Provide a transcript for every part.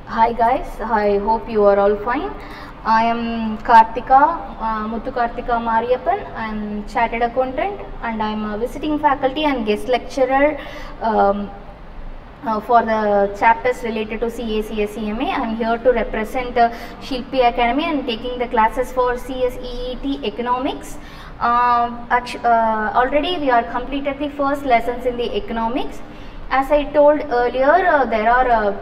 Hi guys, I hope you are all fine. I am Karthika, Muthu Karthika Mariyappan. I am Chartered Accountant and I am a visiting faculty and guest lecturer for the chapters related to CA, CSEMA. I am here to represent Shilpis Academy and taking the classes for CSEET Economics. Already we are completed the first lessons in the economics. As I told earlier, there are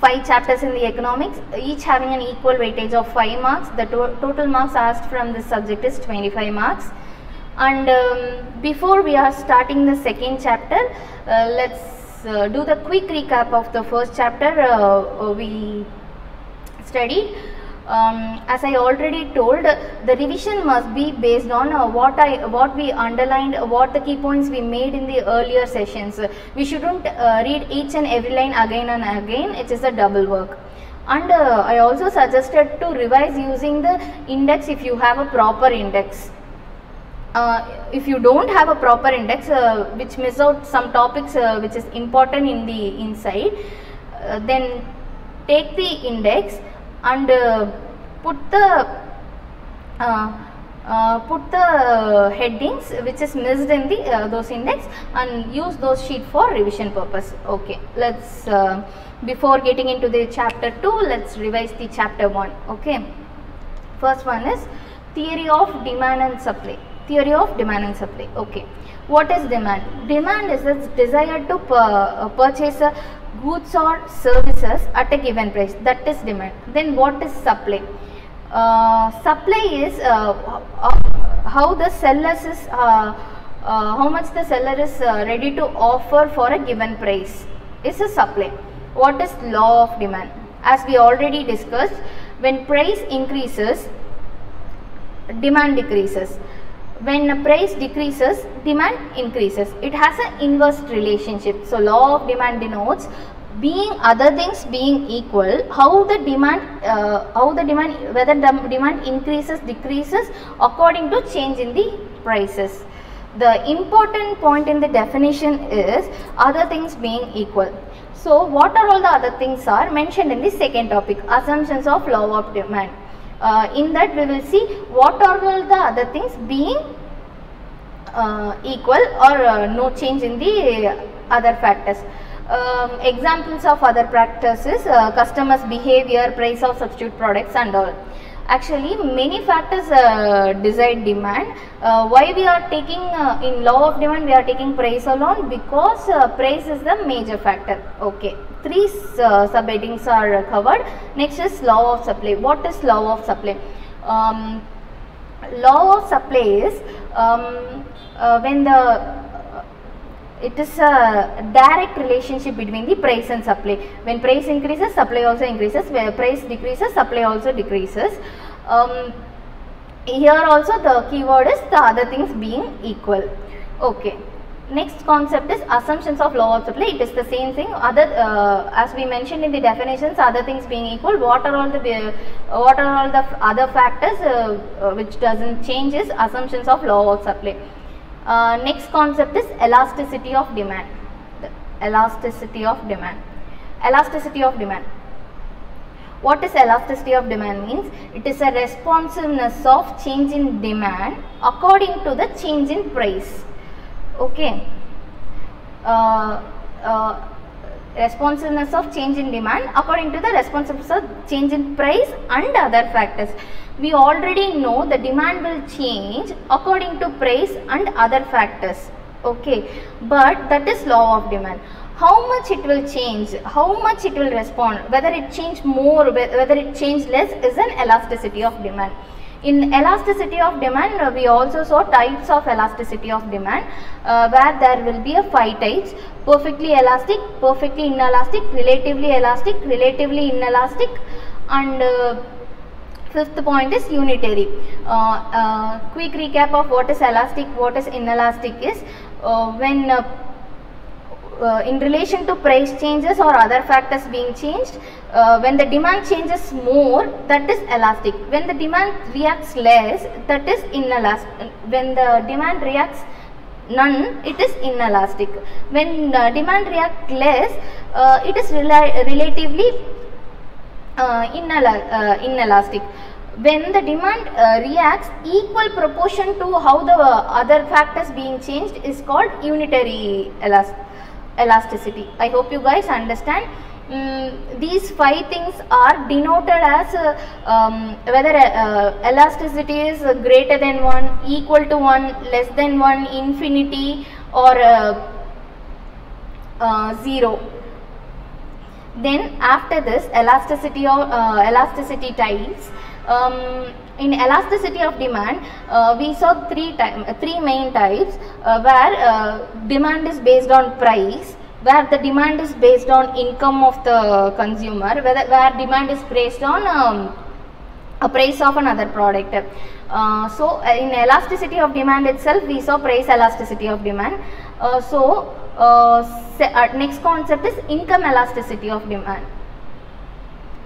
5 chapters in the economics, each having an equal weightage of 5 marks. The total marks asked from this subject is 25 marks. And before we are starting the second chapter, let's do the quick recap of the first chapter we studied. As I already told, the revision must be based on what we underlined, what the key points we made in the earlier sessions. We shouldn't read each and every line again and again. It is a double work. And I also suggested to revise using the index if you have a proper index. If you don't have a proper index, which miss out some topics which is important in the inside, then take the index and put the headings which is missed in the those index and use those sheet for revision purpose. Okay, let's before getting into the chapter 2, let's revise the chapter 1. Okay, first one is theory of demand and supply. Theory of demand and supply. Okay, what is demand? Demand is its desire to purchase goods or services at a given price. That is demand. Then what is supply? Supply is how the seller is how much the seller is ready to offer for a given price is a supply. What is law of demand? As we already discussed, when price increases, demand decreases. When price decreases, demand increases. It has an inverse relationship. So law of demand denotes being other things being equal, how the demand whether the demand increases, decreases according to change in the prices. The important point in the definition is other things being equal. So what are all the other things are mentioned in the second topic, assumptions of law of demand. In that we will see what are all the other things being equal or no change in the other factors. Examples of other factors, customers behavior, price of substitute products and all. Actually many factors decide demand. Why we are taking in law of demand we are taking price alone? Because price is the major factor. Okay, 3 subheadings are covered. Next is law of supply. What is law of supply? Law of supply is when it is a direct relationship between the price and supply. When price increases, supply also increases. When price decreases, supply also decreases. Here also the keyword is the other things being equal. Okay. Next concept is assumptions of law of supply. It is the same thing. Other as we mentioned in the definitions, other things being equal. What are all the other factors which doesn't change is assumptions of law of supply. Next concept is elasticity of demand. Elasticity of demand. Elasticity of demand. What is elasticity of demand means? It is a responsiveness of change in demand according to the change in price. Okay. Responsiveness of change in demand according to the responsiveness of change in price and other factors. We already know the demand will change according to price and other factors. Okay, but that is law of demand. How much it will change, how much it will respond, whether it change more, whether it change less is an elasticity of demand. In elasticity of demand, we also saw types of elasticity of demand where there will be 5 types: perfectly elastic, perfectly inelastic, relatively inelastic, and fifth point is unitary. Quick recap of what is elastic, what is inelastic is when in relation to price changes or other factors being changed, when the demand changes more, that is elastic. When the demand reacts less, that is inelastic. When the demand reacts none, it is inelastic. When demand reacts less, it is relatively inelastic. When the demand reacts equal proportion to how the other factors being changed is called unitary elasticity. I hope you guys understand. These 5 things are denoted as whether elasticity is greater than 1, equal to 1, less than 1, infinity, or 0. Then after this, elasticity types. In elasticity of demand, we saw three main types, where demand is based on price, where the demand is based on income of the consumer, where demand is based on a price of another product. So in elasticity of demand itself, we saw price elasticity of demand. Next concept is income elasticity of demand.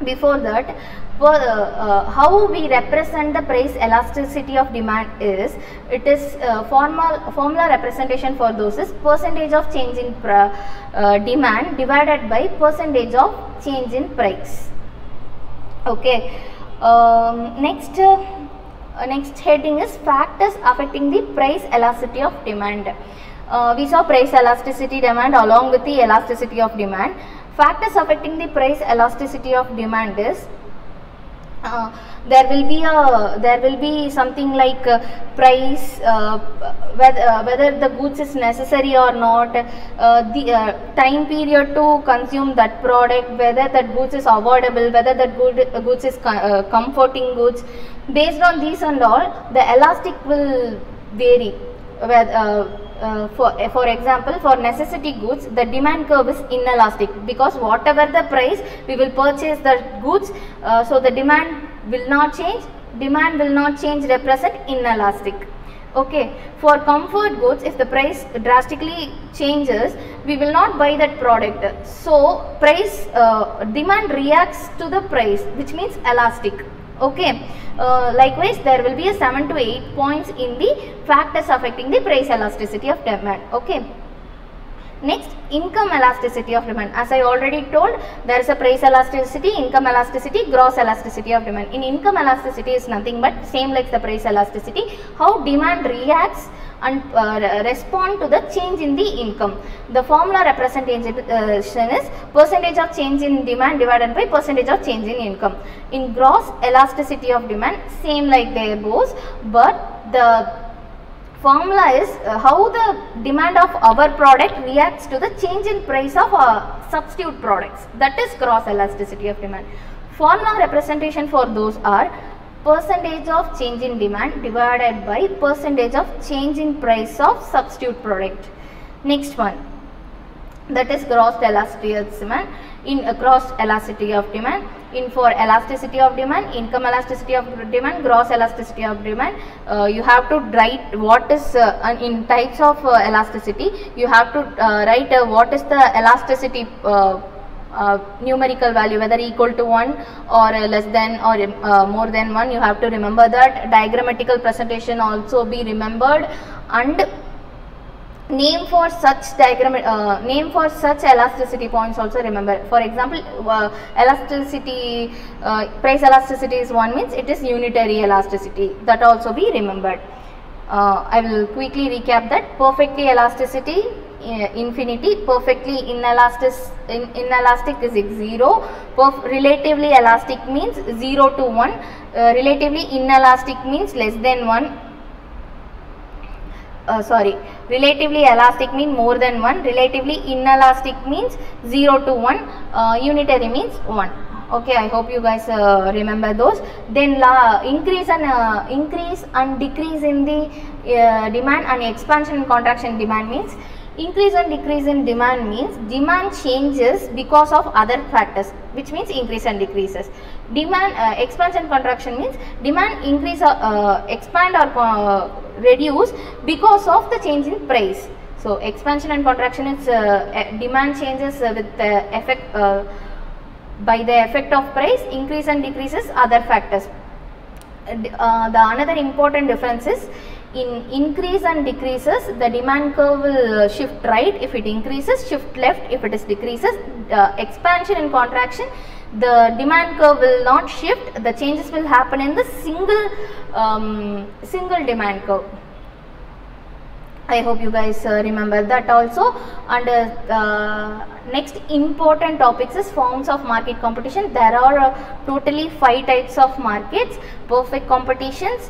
Before that, how we represent the price elasticity of demand is, it is formula representation for those is percentage of change in demand divided by percentage of change in price. Okay. Next heading is factors affecting the price elasticity of demand. We saw price elasticity demand along with the elasticity of demand. Factors affecting the price elasticity of demand is there will be something like price, whether the goods is necessary or not, the time period to consume that product, whether that goods is avoidable, whether that goods is comforting goods. Based on these and all, the elastic will vary. For example, for necessity goods, the demand curve is inelastic, because whatever the price, we will purchase the goods, so the demand will not change. Demand will not change, represent inelastic. Okay. For comfort goods, if the price drastically changes, we will not buy that product. So price demand reacts to the price, which means elastic. Okay. Likewise, there will be a 7 to 8 points in the factors affecting the price elasticity of demand. Okay. Next, income elasticity of demand. As I already told, there is a price elasticity, income elasticity, gross elasticity of demand. In income elasticity is nothing but same like the price elasticity, how demand reacts and respond to the change in the income. The formula representation is percentage of change in demand divided by percentage of change in income. In gross elasticity of demand, same like the above, but the formula is how the demand of our product reacts to the change in price of substitute products. That is gross elasticity of demand. Formula representation for those are percentage of change in demand divided by percentage of change in price of substitute product. Next one, that is gross elasticity of demand. In gross elasticity of demand, for elasticity of demand, income elasticity of demand, gross elasticity of demand, you have to write what is in types of elasticity. You have to write what is the elasticity numerical value, whether equal to 1 or less than or more than 1. You have to remember that. Diagrammatical presentation also be remembered, and name for such elasticity points also remember. For example, elasticity, price elasticity is 1 means it is unitary elasticity, that also be remembered. I will quickly recap that. Perfectly elasticity, infinity. Perfectly inelastic is 0. Relatively elastic means 0 to 1. Relatively inelastic means less than 1. Relatively elastic means more than 1. Relatively inelastic means 0 to 1. Unitary means 1. Okay, I hope you guys remember those. Then increase and decrease in the demand, and expansion and contraction demand means, increase and decrease in demand means demand changes because of other factors, which means increase and decreases. Demand expansion contraction means demand increase or expand or reduce because of the change in price. So expansion and contraction is demand changes with the effect by the effect of price. Increase and decreases other factors. The another important difference is, in increase and decreases, the demand curve will shift right if it increases, shift left if it is decreases. Expansion and contraction, The demand curve will not shift, the changes will happen in the single demand curve. I hope you guys remember that also. And next important topics is forms of market competition. There are totally 5 types of markets. Perfect competitions.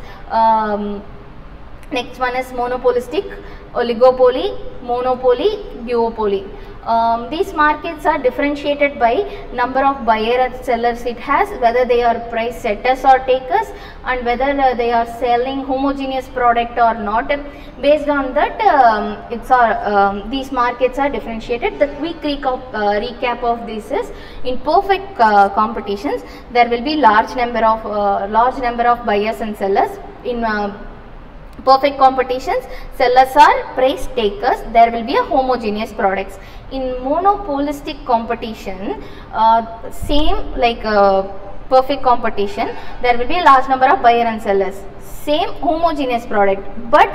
Next one is monopolistic, oligopoly, monopoly, duopoly. These markets are differentiated by number of buyer and sellers it has, whether they are price setters or takers, and whether they are selling homogeneous product or not. Based on that, these markets are differentiated. The quick recap of this is, in perfect competitions, there will be large number of buyers and sellers. In perfect competitions, sellers are price takers, there will be a homogeneous products. In monopolistic competition, same like perfect competition, there will be a large number of buyer and sellers, same homogeneous product, but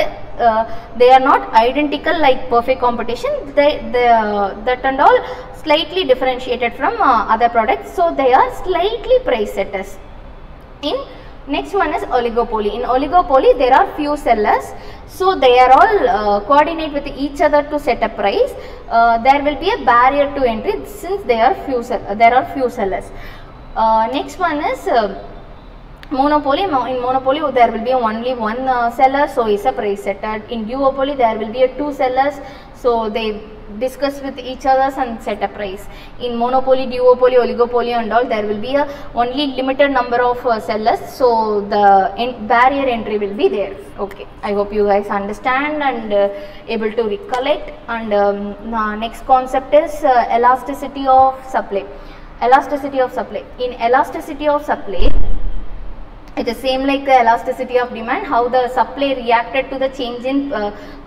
they are not identical like perfect competition. That and all slightly differentiated from other products, so they are slightly price setters. Next one is oligopoly. In oligopoly, there are few sellers, so they are all coordinate with each other to set a price. There will be a barrier to entry since there are few sellers. Next one is monopoly. In monopoly, there will be only one seller, so is a price setter. In duopoly, there will be 2 sellers, so they discuss with each other and set a price. In monopoly, duopoly, oligopoly and all, there will be only limited number of sellers, so the barrier entry will be there. Okay, I hope you guys understand and able to recollect. And next concept is elasticity of supply. Elasticity of supply. In elasticity of supply, it is same like the elasticity of demand, how the supply reacted to the change in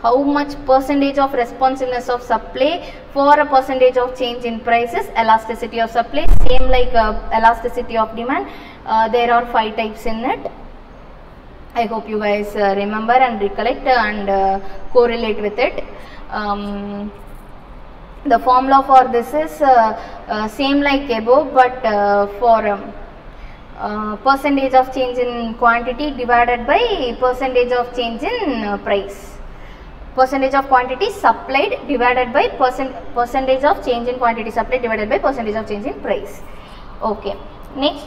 how much percentage of responsiveness of supply for a percentage of change in prices. Elasticity of supply, same like elasticity of demand. There are 5 types in it. I hope you guys remember and recollect and correlate with it. The formula for this is same like above, but for percentage of change in quantity divided by percentage of change in price. Percentage of quantity supplied divided by percentage of change in quantity supplied divided by percentage of change in price. Okay. Next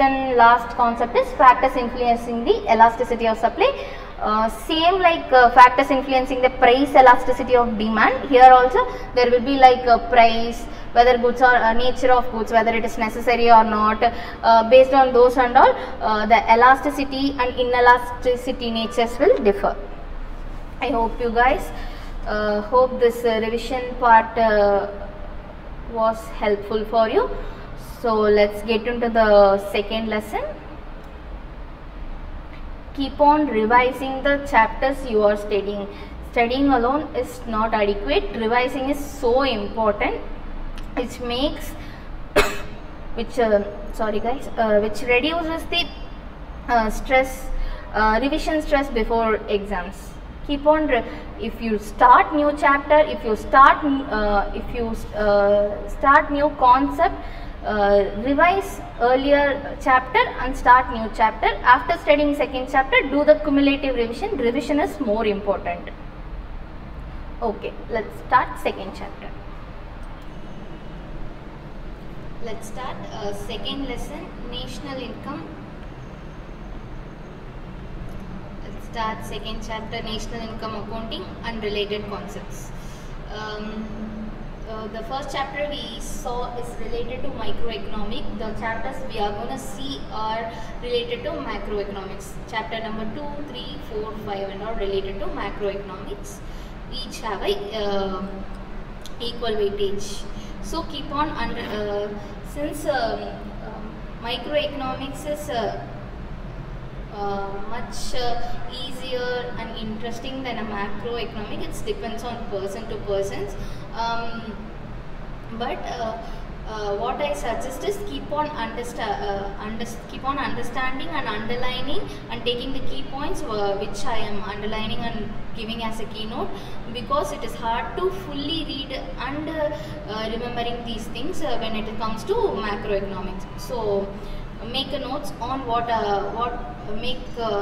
and last concept is factors influencing the elasticity of supply. Same like factors influencing the price elasticity of demand. Here also there will be like price, whether goods are nature of goods, whether it is necessary or not. Based on those and all, the elasticity and inelasticity natures will differ. I hope you guys hope this revision part was helpful for you. So let's get into the second lesson. Keep on revising the chapters you are studying. Studying alone is not adequate. Revising is so important, which makes which reduces the stress, revision stress before exams. Keep on if you start new chapter, if you start new concept, revise earlier chapter and start new chapter. After studying second chapter, do the cumulative revision. Revision is more important. Okay, let's start second chapter. Let's start second lesson, national income. Let's start second chapter, national income accounting and related concepts. The first chapter we saw is related to microeconomic. The chapters we are going to see are related to macroeconomics. Chapter number 2, 3, 4, 5 and are related to macroeconomics. Each have a equal weightage. So keep on since microeconomics is much easier and interesting than a macroeconomic. It depends on person to persons, but what I suggest is keep on understanding and underlining and taking the key points which I am underlining and giving as a keynote, because it is hard to fully read and remembering these things when it comes to macroeconomics. So make a notes on make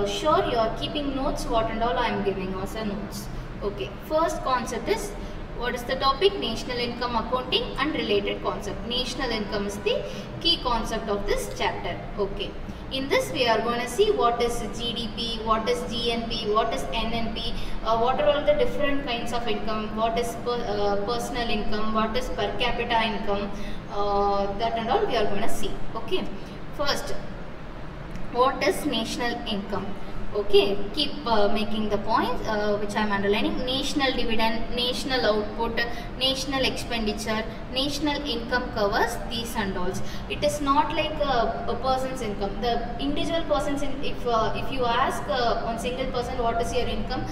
sure you are keeping notes what and all I am giving as a notes. Okay, first concept is, what is the topic? National income accounting and related concept. National income is the key concept of this chapter. Okay, in this we are going to see what is GDP, what is GNP, what is NNP, what are all the different kinds of income, what is personal income, what is per capita income, that and all we are going to see. Okay, first, what is national income? Okay, keep making the points which I am underlining. National dividend, national output, national expenditure, national income covers these and all. It is not like a person's income. The individual person's if you ask one single person what is your income,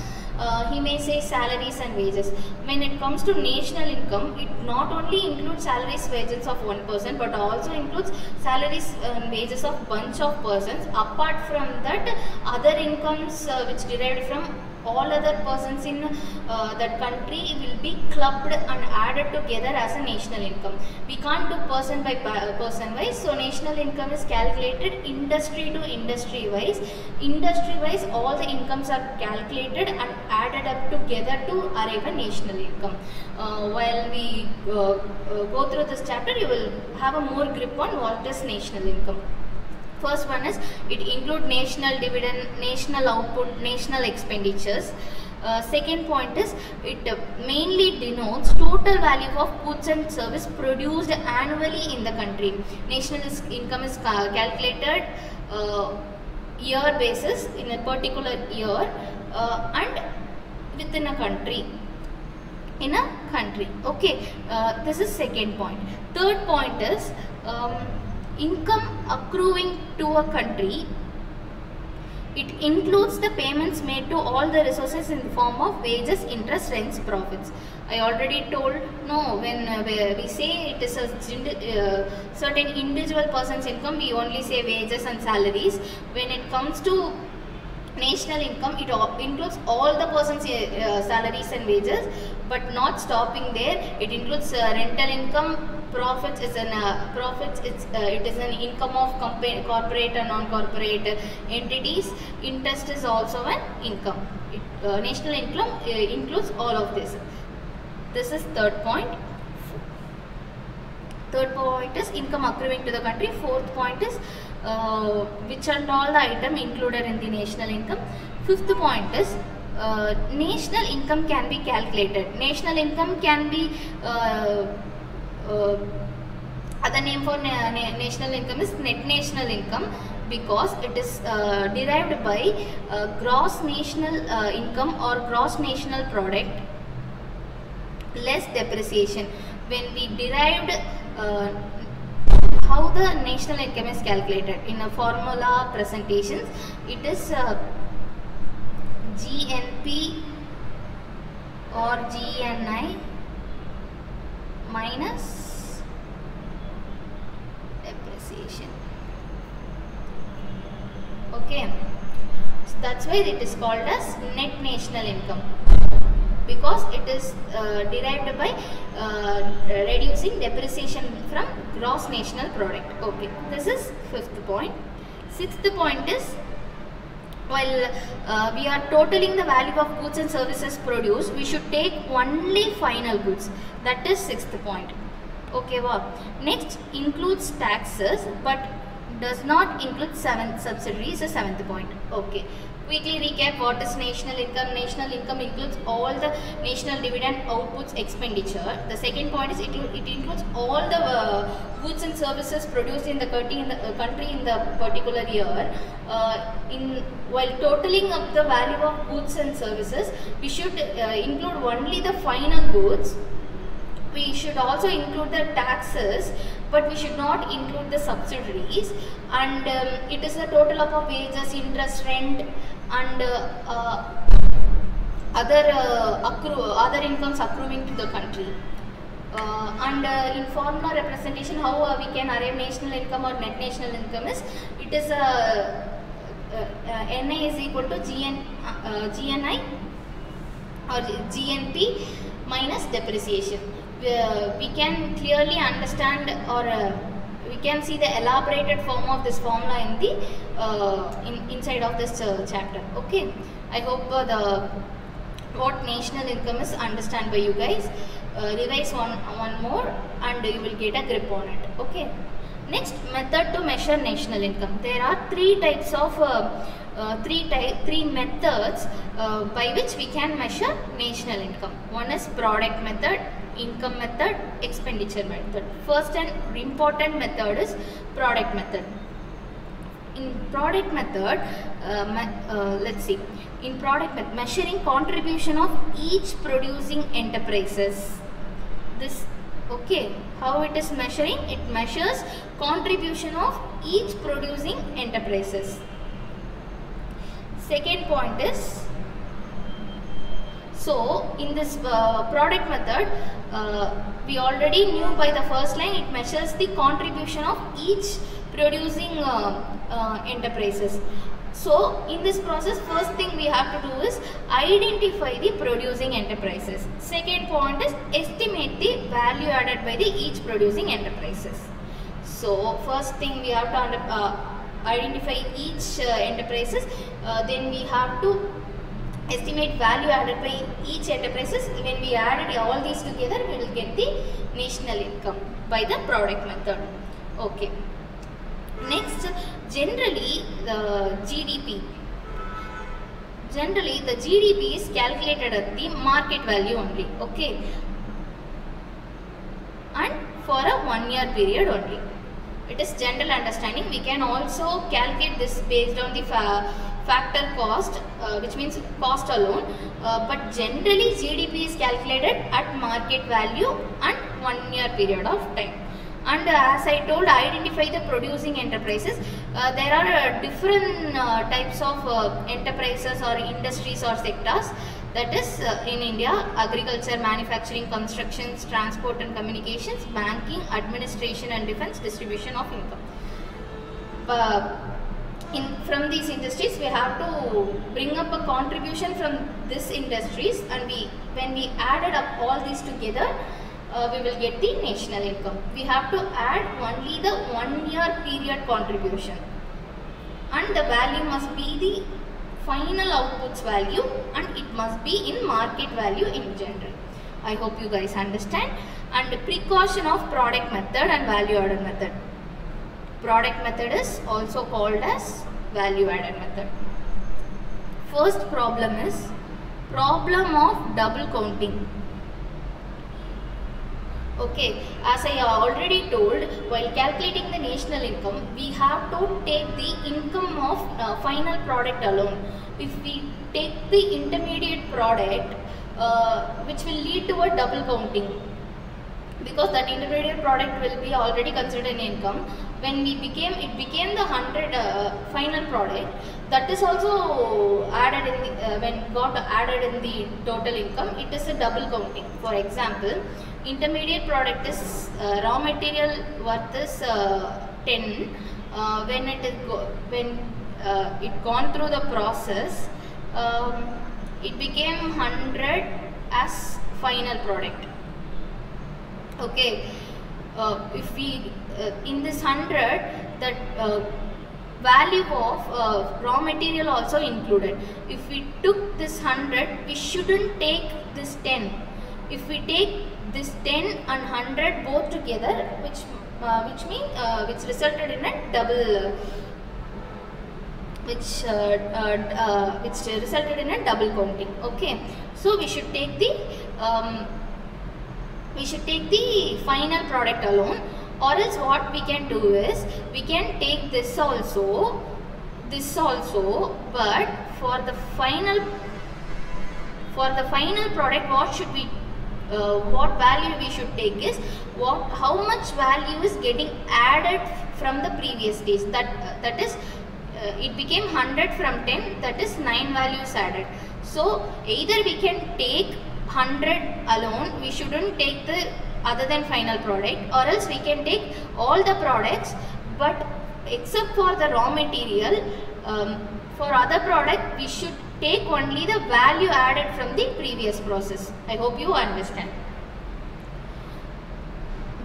he may say salaries and wages. When it comes to national income, it not only includes salaries, wages of one person, but also includes salaries and wages of bunch of persons. Apart from that, other incomes which derived from all other persons in that country will be clubbed and added together as a national income. We can't do person by person wise, so national income is calculated industry to industry wise. Industry wise, all the incomes are calculated and added up together to arrive a national income. While we go through this chapter, you will have a more grip on what is national income. First one is, it includes national dividend, national output, national expenditures. Second point is, it mainly denotes total value of goods and service produced annually in the country. National income is calculated year basis in a particular year and within a country. In a country. Okay, this is second point. Third point is, income accruing to a country. It includes the payments made to all the resources in the form of wages, interest, rents, profits. I already told, no, when we say it is a certain individual person's income, we only say wages and salaries. When it comes to national income, it includes all the person's salaries and wages, but not stopping there. It includes rental income. Profits is it is an income of corporate and non-corporate entities. Interest is also an income. National income includes all of this. This is third point. Third point is income accruing to the country. Fourth point is which are all the item included in the national income. Fifth point is national income can be calculated. National income can be other name for national income is net national income, because it is derived by gross national income or gross national product less depreciation. When we derived how the national income is calculated in a formula presentations, it is GNP or GNI minus depreciation. Okay, so that's why it is called as net national income, because it is derived by reducing depreciation from gross national product. Okay, this is fifth point. Sixth point is, while we are totaling the value of goods and services produced, we should take only final goods. That is sixth point. Okay, wow. Next, includes taxes but does not include subsidies, is seventh point. Okay. Quickly recap, what is national income? National income includes all the national dividend outputs expenditure. The second point is, it includes all the goods and services produced in the country in the particular year. While totaling up the value of goods and services, we should include only the final goods. We should also include the taxes, but we should not include the subsidiaries, and it is the total of wages, interest, rent, and other incomes accruing to the country. And in formula representation, how we can arrive national income or net national income is, it is NI is equal to GNI or GNP minus depreciation. We can clearly understand, or we can see the elaborated form of this formula in the inside of this chapter. Okay, I hope what national income is understand by you guys. Revise one more and you will get a grip on it. Okay. Next, method to measure national income. There are three types of three methods by which we can measure national income. One is product method, income method, expenditure method. First and important method is product method. In product method, let's see. In product method, measuring contribution of each producing enterprises. This, okay, how it is measuring? It measures contribution of each producing enterprises. Second point is, so in this product method, we already knew by the first line, it measures the contribution of each producing enterprises. So in this process, first thing we have to do is identify the producing enterprises. Second point is estimate the value added by the each producing enterprises. So first thing we have to identify each enterprises, then we have to estimate value added by each enterprises. When we added all these together, we will get the national income by the product method. Okay. Next, generally the GDP. Generally the GDP is calculated at the market value only. Okay. And for a 1 year period only. It is general understanding. We can also calculate this based on the factor cost, which means cost alone. But generally GDP is calculated at market value and 1 year period of time. And as I told, identify the producing enterprises. There are different types of enterprises or industries or sectors. That is in India, agriculture, manufacturing, constructions, transport and communications, banking, administration and defense, distribution of income. From these industries, we have to bring up a contribution from these industries, and when we added up all these together, we will get the national income. We have to add only the 1 year period contribution, and the value must be the final outputs value, and it must be in market value in general. I hope you guys understand. And precaution of product method and value added method. Product method is also called as value added method. First problem is problem of double counting. Okay, as I already told, while calculating the national income, we have to take the income of final product alone. If we take the intermediate product, which will lead to a double counting, because that intermediate product will be already considered an income. When it became the 100 final product, that is also added in the, when got added in the total income, it is a double counting. For example, intermediate product is raw material worth is 10. When it gone through the process, it became 100 as final product. Okay, if we in this 100, that value of raw material also included. If we took this 100, we shouldn't take this 10. If we take this 10 and 100 both together, which resulted in a double, which resulted in a double counting. Okay, so we should take the final product alone, or else what we can do is we can take this also, but for the final product, what should we what value we should take is how much value is getting added from the previous stage. That is it became 100 from 10, that is 9 values added. So either we can take 100 alone, we shouldn't take the other than final product, or else we can take all the products, but except for the raw material, for other product we should take only the value added from the previous process. I hope you understand.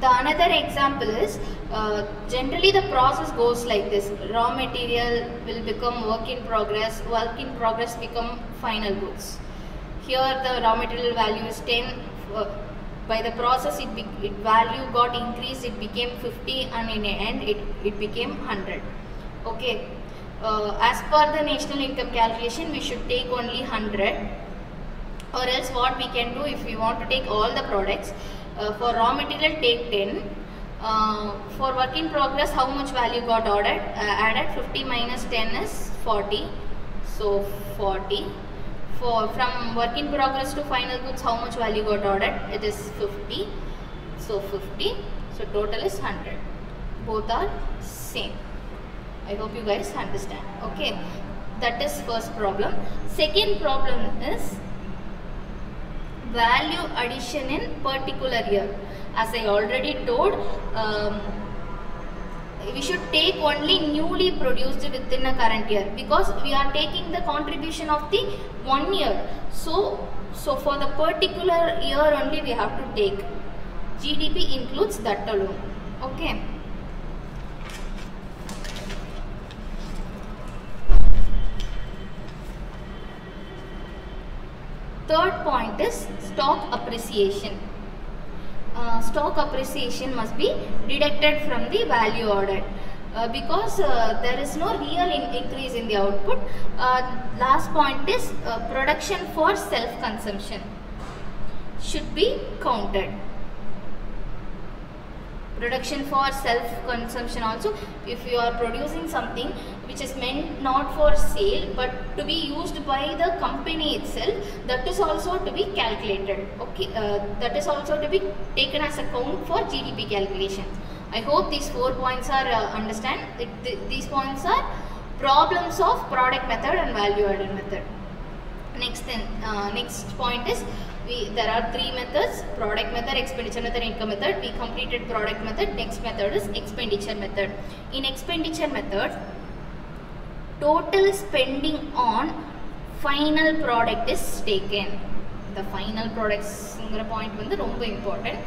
The another example is, generally the process goes like this: raw material will become work in progress become final goods. Here the raw material value is 10, by the process it value got increased, it became 50, and in the end it became 100. Okay, as per the national income calculation we should take only 100, or else what we can do, if we want to take all the products, for raw material take 10, for work in progress how much value got added, 50 minus 10 is 40, so 40. From work in progress to final goods how much value got added, it is 50, so 50, so total is 100. Both are same. I hope you guys understand. Okay, that is first problem. Second problem is value addition in particular year. As I already told, we should take only newly produced within a current year, because we are taking the contribution of the 1 year. So for the particular year only we have to take. GDP includes that alone. Okay. Third point is stock appreciation. Stock appreciation must be deducted from the value added, because there is no real increase in the output. Last point is production for self-consumption should be counted. Production for self-consumption also, if you are producing something which is meant not for sale but to be used by the company itself, that is also to be calculated. Okay, that is also to be taken as account for GDP calculation. I hope these 4 points are understand. These points are problems of product method and value added method. Next point is, there are 3 methods: product method, expenditure method, income method. We completed product method. Next method is expenditure method. In expenditure method, total spending on final product is taken. The final products point is very important.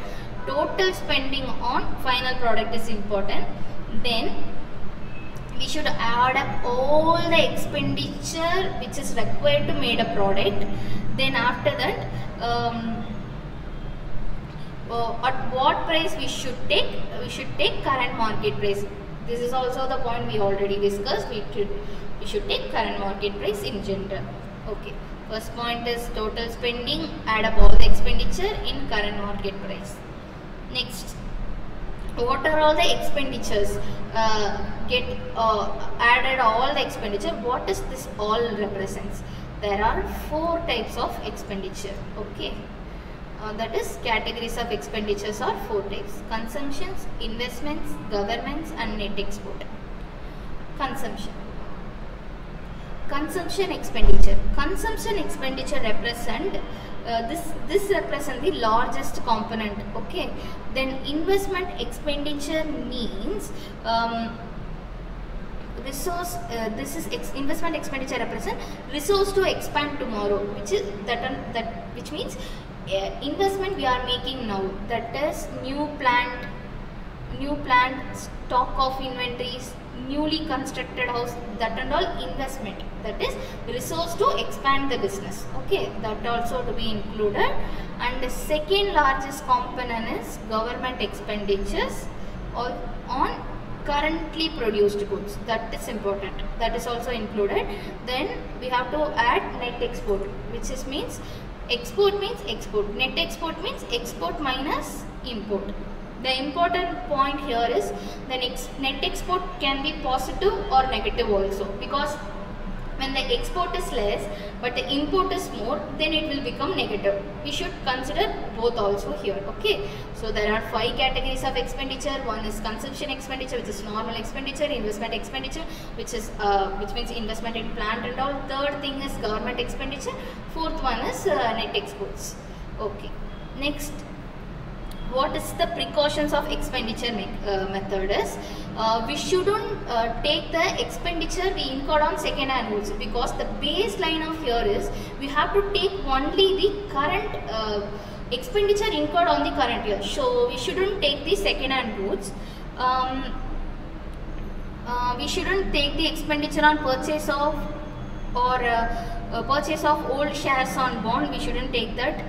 Total spending on final product is important. Then we should add up all the expenditure which is required to make a product. Then after that, at what price we should take? We should take current market price. This is also the point we already discussed. We should take current market price in general. Okay. First point is total spending, add up all the expenditure in current market price. Next, what are all the expenditures? Get added all the expenditure. What does this all represents? There are 4 types of expenditure. Okay, that is categories of expenditures are 4 types: consumptions, investments, governments, and net export. Consumption. Consumption expenditure. Consumption expenditure represent this represent the largest component. Okay. Then investment expenditure means resource. This is investment expenditure represent resource to expand tomorrow, which is which means investment we are making now. That is new plant, stock of inventories, newly constructed house, that and all investment. That is resource to expand the business. Okay, that also to be included. And the second largest component is government expenditures on currently produced goods. That is important. That is also included. Then we have to add net export, which is means export means export. Net export means export minus import. The important point here is the net export can be positive or negative also, because when the export is less but the import is more, then it will become negative. We should consider both also here. Okay, so there are 5 categories of expenditure. One is consumption expenditure, which is normal expenditure; investment expenditure, which means investment in plant and all. Third thing is government expenditure. Fourth one is net exports. Okay, next, what is the precautions of expenditure method is, we shouldn't take the expenditure we incurred on second hand goods, because the baseline of here is we have to take only the current expenditure incurred on the current year. So we shouldn't take the second hand goods. We shouldn't take the expenditure on purchase of or purchase of old shares on bond. We shouldn't take that.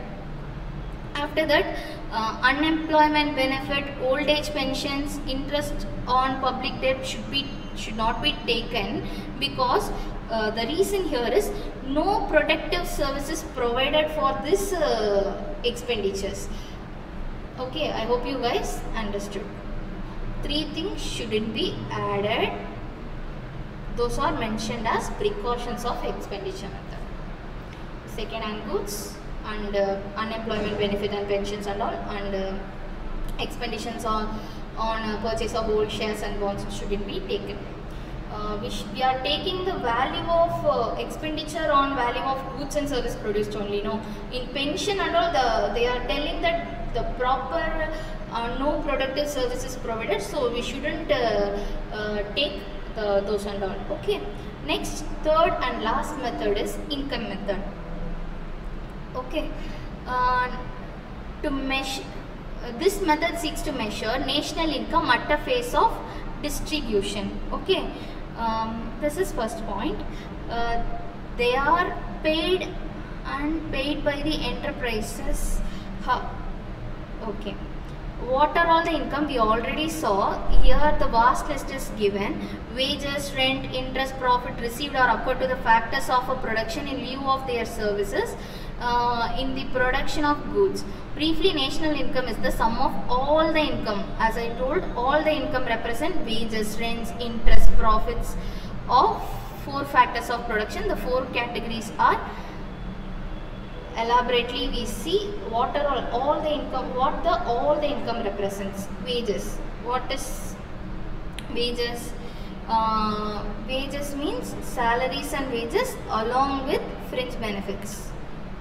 After that, unemployment benefit, old age pensions, interest on public debt should not be taken, because the reason here is no protective services provided for this expenditures. Okay, I hope you guys understood. 3 things shouldn't be added. Those are mentioned as precautions of expenditure method. Second hand goods and unemployment benefit and pensions and all, and expenditures on purchase of old shares and bonds shouldn't be taken. We are taking the value of expenditure on value of goods and service produced only. No, in pension and all, they are telling that the proper no productive services provided, so we shouldn't take those and all. Okay, next, third and last method is income method. Okay, to measure this method seeks to measure national income at a phase of distribution. Okay, this is first point. They are paid by the enterprises. How? Okay, what are all the income? We already saw here. The vast list is given: wages, rent, interest, profit received or occurred to the factors of a production in lieu of their services in the production of goods. Briefly, national income is the sum of all the income. As I told, all the income represent wages, rents, interest, profits of 4 factors of production. The 4 categories are, elaborately we see what are all the income, all the income represents. Wages. What is wages? Wages means salaries and wages along with fringe benefits.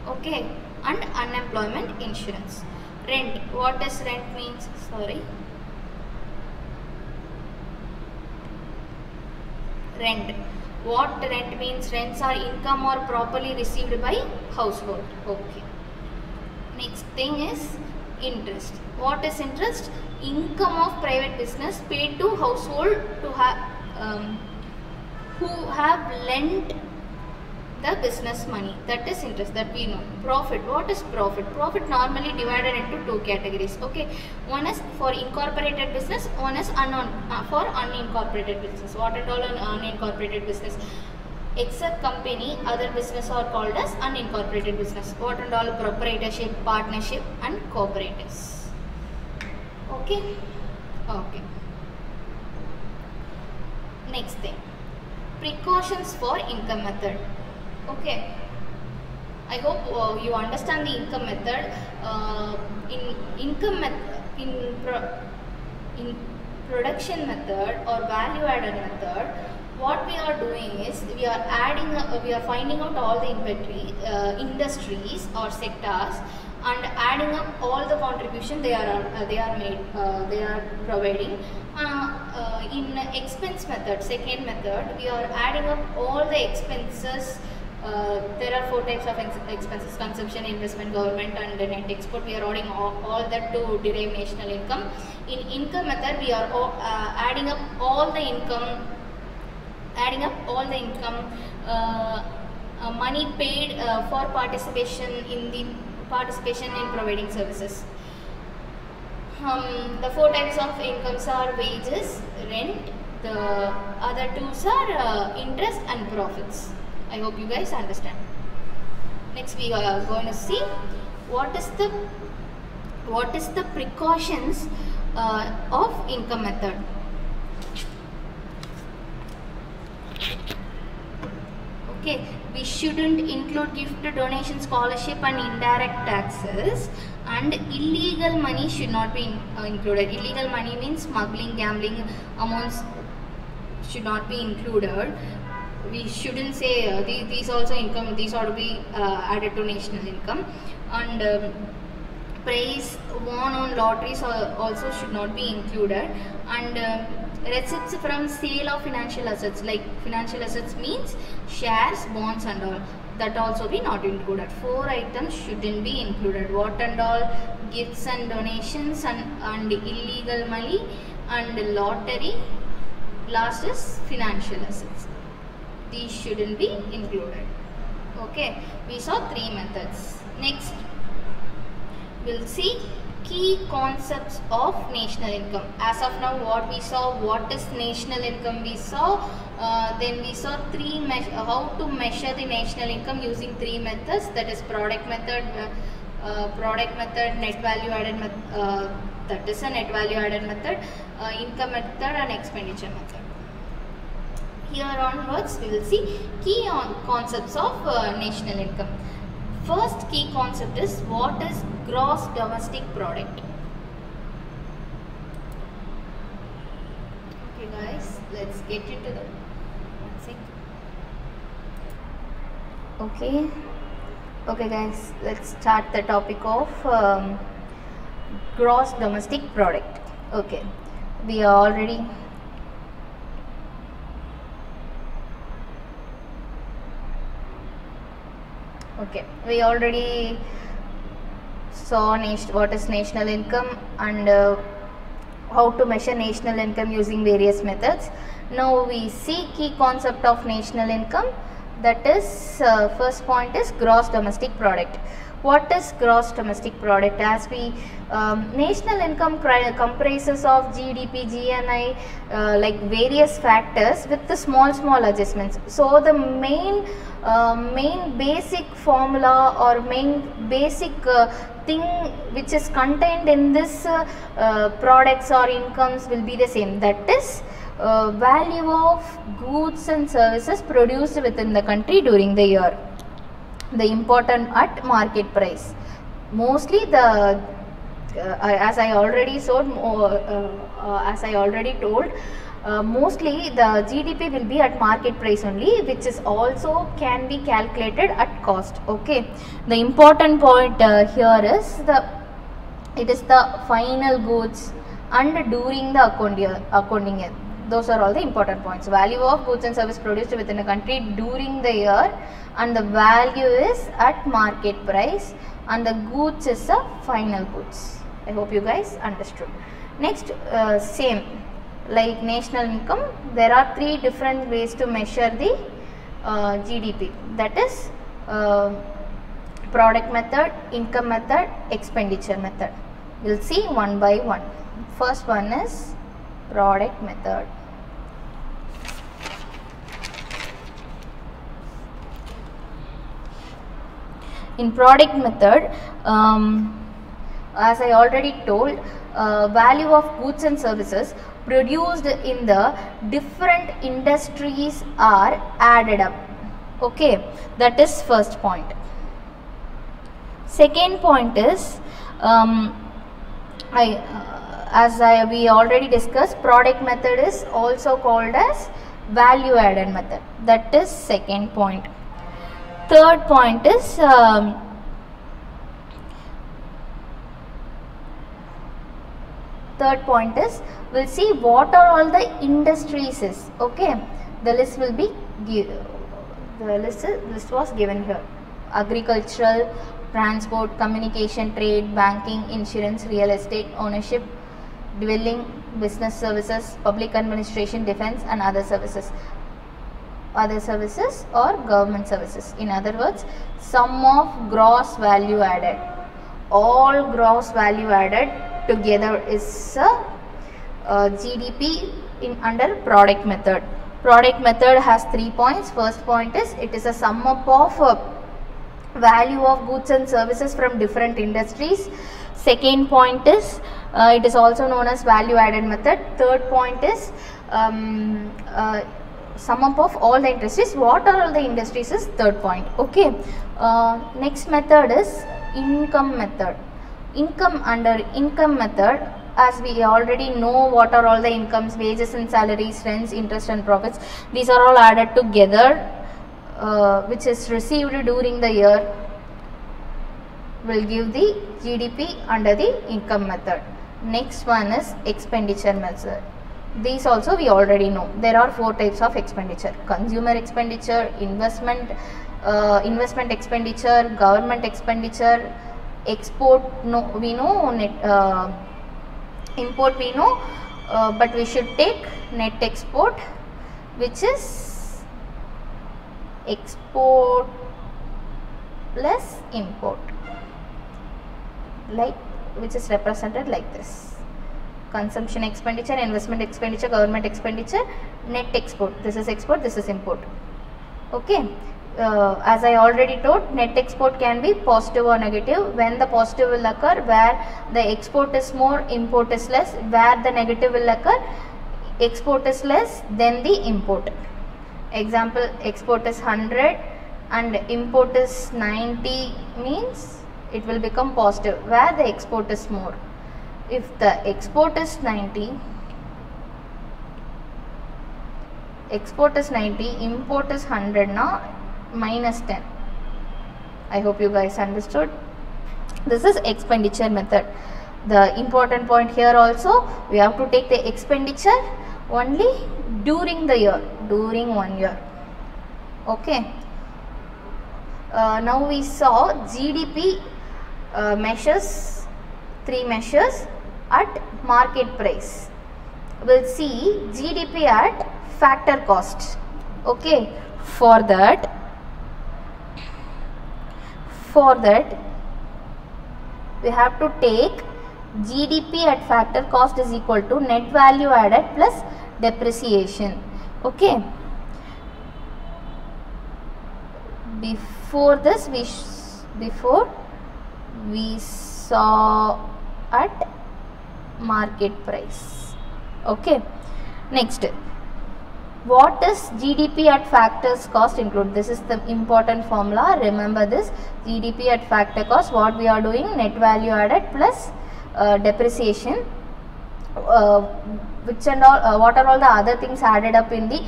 Okay, and unemployment insurance. Rent. What does rent means? Sorry. Rent. What rent means? Rents are income or properly received by household. Okay. Next thing is interest. What is interest? Income of private business paid to household to who have lent the business money. That is interest, that we know. Profit. What is profit? Profit normally divided into 2 categories. Okay, one is for incorporated business, one is for unincorporated business. What at all an unincorporated business? Except company, other business are called as unincorporated business. What and all? Proprietorship, partnership and cooperatives. Okay. Okay. Next thing, precautions for income method. Okay, I hope you understand the income method. In production method or value added method, what we are doing is we are finding out all the inventory industries or sectors and adding up all the contribution they are providing. In expense method, second method, we are adding up all the expenses. There are 4 types of expenses: consumption, investment, government and net export. We are adding all that to derive national income. In income method, we are adding up all the income, money paid for participation in providing services. The 4 types of incomes are wages, rent. The other 2 are interest and profits. I hope you guys understand. Next, we are going to see what is the precautions of income method. Okay, we shouldn't include gift, donation, scholarship and indirect taxes, and illegal money should not be included. Illegal money means smuggling, gambling amounts should not be included. We shouldn't say these also income, these ought to be added to national income. And Prize won on lotteries also should not be included, and receipts from sale of financial assets, like financial assets means shares, bonds and all, that also be not included. 4 items shouldn't be included. What and all? Gifts and donations and illegal money and lottery. Last is financial assets. These shouldn't be included. Okay, we saw 3 methods. Next, we'll see key concepts of national income. As of now, what we saw, what is national income we saw, then we saw how to measure the national income using 3 methods, that is product method, net value added method, that is a net value added method, income method and expenditure method. Here onwards we will see key concepts of national income. First key concept is, what is gross domestic product? Okay guys, let's get into the okay guys, let's start the topic of gross domestic product. Okay, we are already saw what is national income and how to measure national income using various methods. Now we see key concept of national income, that is first point is gross domestic product. What is gross domestic product? As we national income comprises of GDP, GNI, like various factors with the small adjustments. So the main basic formula or main basic thing which is contained in this products or incomes will be the same, that is value of goods and services produced within the country during the year. The important at market price. Mostly the as I already told, mostly the GDP will be at market price only, which is also can be calculated at cost. Okay, the important point here is it is the final goods and during the accounting year. Those are all the important points. Value of goods and service produced within a country during the year, and the value is at market price, and the goods is the final goods. I hope you guys understood. Next, same like national income, there are 3 different ways to measure the GDP, that is product method, income method, expenditure method. We'll see one by one. First one is product method. In product method, as I already told, value of goods and services produced in the different industries are added up. Okay, that is first point. Second point is, we already discussed, product method is also called as value added method. That is second point. Third point is we'll see what are all the industries is. Okay, the list will be list was given here: agricultural, transport, communication, trade, banking, insurance, real estate, ownership, dwelling, business services, public administration, defense and other services or government services. In other words, sum of gross value added. All gross value added together is GDP under product method. Product method has 3 points. First point is, it is a sum up of value of goods and services from different industries. Second point is, it is also known as value added method. Third point is sum up of all the industries. What are all the industries is third point. Okay, next method is income method. Under income method, as we already know what are all the incomes: wages and salaries, rents, interest and profits. These are all added together, which is received during the year. will give the GDP under the income method. Next one is expenditure method. These also we already know. There are 4 types of expenditure: consumer expenditure, investment expenditure, government expenditure, export no we know, import we know, but we should take net export, which is export plus import, like which is represented like this: consumption expenditure, investment expenditure, government expenditure, net export. This is export, this is import. Okay. As I already told, net export can be positive or negative. When the positive will occur, where the export is more, import is less. Where the negative will occur, export is less than the import. Example, export is 100 and import is 90, means it will become positive where the export is more. If the export is 90, import is 100, now minus 10. I hope you guys understood. This is expenditure method. The important point here also, we have to take the expenditure only during the year, during 1 year. Okay. Now we saw GDP measures, 3 measures at market price. We'll see GDP at factor cost. Okay. For that we have to take GDP at factor cost is equal to net value added plus depreciation. Okay. Before this, before we saw at market price. Okay. Next, what is GDP at factors cost include? This is the important formula. Remember this: GDP at factor cost. What we are doing? Net value added plus depreciation. Which and all? What are all the other things added up in the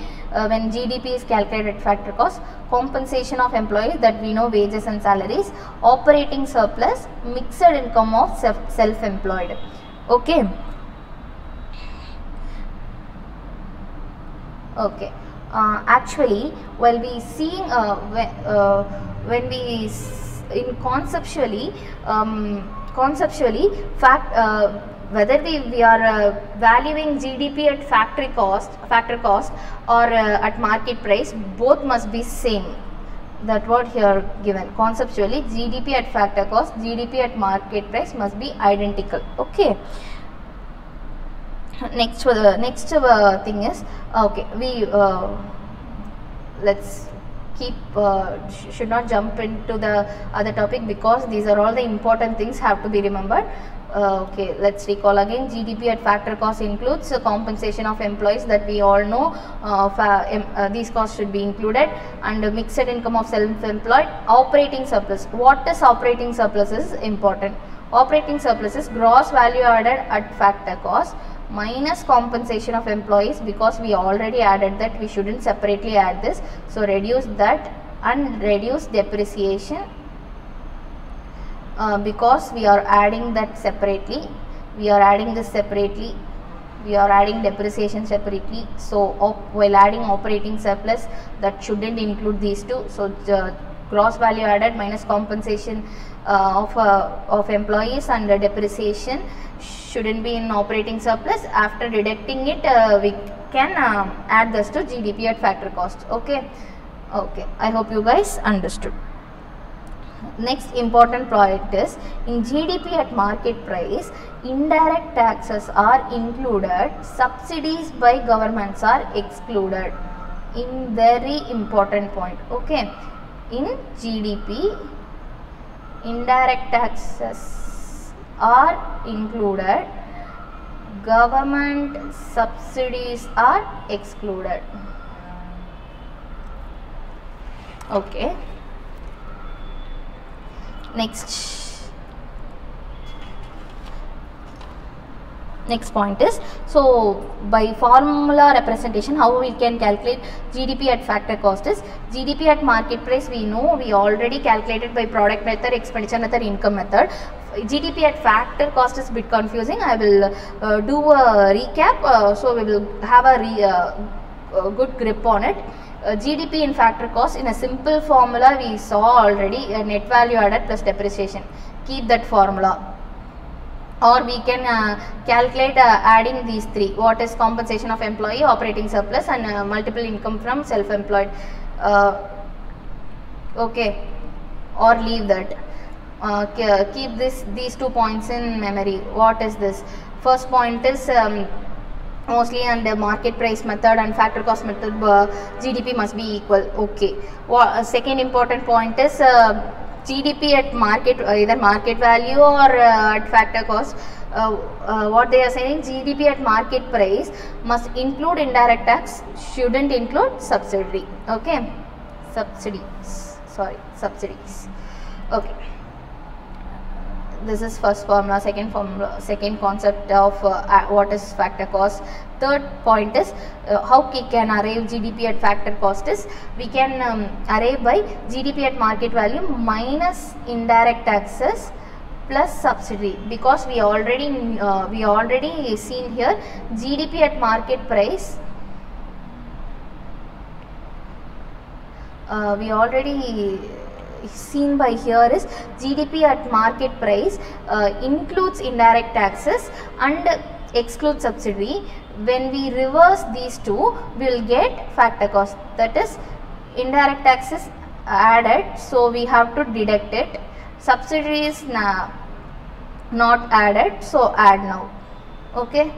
when GDP is calculated at factor cost? Compensation of employees, that we know, wages and salaries. Operating surplus, mixed income of self-employed. Okay. Okay. Actually, while we seeing when we in conceptually whether we are valuing GDP at factor cost or at market price, both must be same. That what here given. Conceptually, GDP at factor cost, GDP at market price must be identical. Okay. Next thing is, okay, we let's keep should not jump into the other topic, because these are all the important things have to be remembered. Okay, let's recall again. GDP at factor cost includes compensation of employees, that we all know. These costs should be included, and mixed income of self-employed. Operating surplus. What is operating surplus is important. Operating surplus is gross value added at factor cost minus compensation of employees, because we already added that, we shouldn't separately add this. So reduce that and reduce depreciation, because we are adding that separately, we are adding this separately, we are adding depreciation separately. So while adding operating surplus, that shouldn't include these two. So the gross value added minus compensation of employees and depreciation shouldn't be in operating surplus. After deducting it, we can add this to GDP at factor cost. Okay. Okay, I hope you guys understood. Next important point is, in GDP at market price, indirect taxes are included, subsidies by governments are excluded. In very important point. Okay, in GDP, indirect taxes are included, government subsidies are excluded. Okay. Next, Next point is, so by formula representation, how we can calculate GDP at factor cost is, GDP at market price we know, we already calculated by product method, expenditure method, income method. GDP at factor cost is a bit confusing. I will do a recap, so we will have a good grip on it. GDP in factor cost, in a simple formula we saw already, net value added plus depreciation. Keep that formula. Or we can calculate adding these three. What is compensation of employee, operating surplus, and multiple income from self-employed. Okay, or leave that. Keep these 2 points in memory. What is this? First point is mostly under market price method and factor cost method, GDP must be equal. Okay. Second important point is GDP at market, either market value or at factor cost. What they are saying, GDP at market price must include indirect tax, shouldn't include subsidy. Okay, subsidies. Okay, this is first formula. Second formula, second concept of what is factor cost. Third point is how we can arrive GDP at factor cost is, we can arrive by GDP at market value minus indirect taxes plus subsidy, because we already seen here GDP at market price. We already seen by here is GDP at market price includes indirect taxes and excludes subsidy. When we reverse these two, we will get factor cost, that is indirect taxes added, so we have to deduct it. Subsidy is not added, so add now. Okay.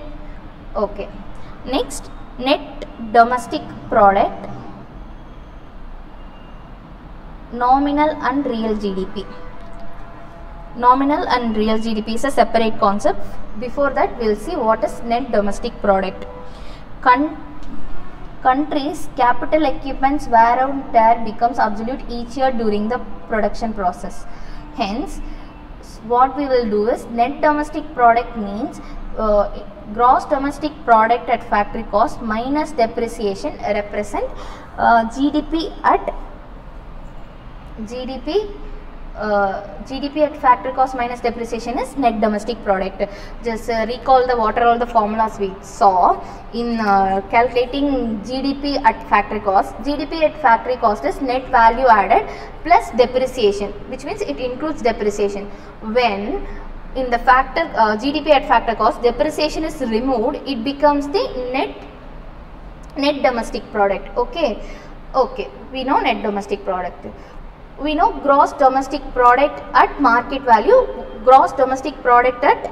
Okay. Next, net domestic product, nominal and real GDP. Nominal and real GDP is a separate concept. Before that, we will see what is net domestic product. Countries' capital equipments wear and tear becomes obsolete each year during the production process. Hence, what we will do is, net domestic product means gross domestic product at factory cost minus depreciation represent GDP at factory cost minus depreciation is net domestic product. Just recall what are all the formulas we saw in calculating GDP at factory cost. GDP at factory cost is net value added plus depreciation, which means it includes depreciation. When in the factor GDP at factor cost, depreciation is removed, it becomes the net domestic product. Okay. Okay, we know net domestic product. We know gross domestic product at market value, gross domestic product at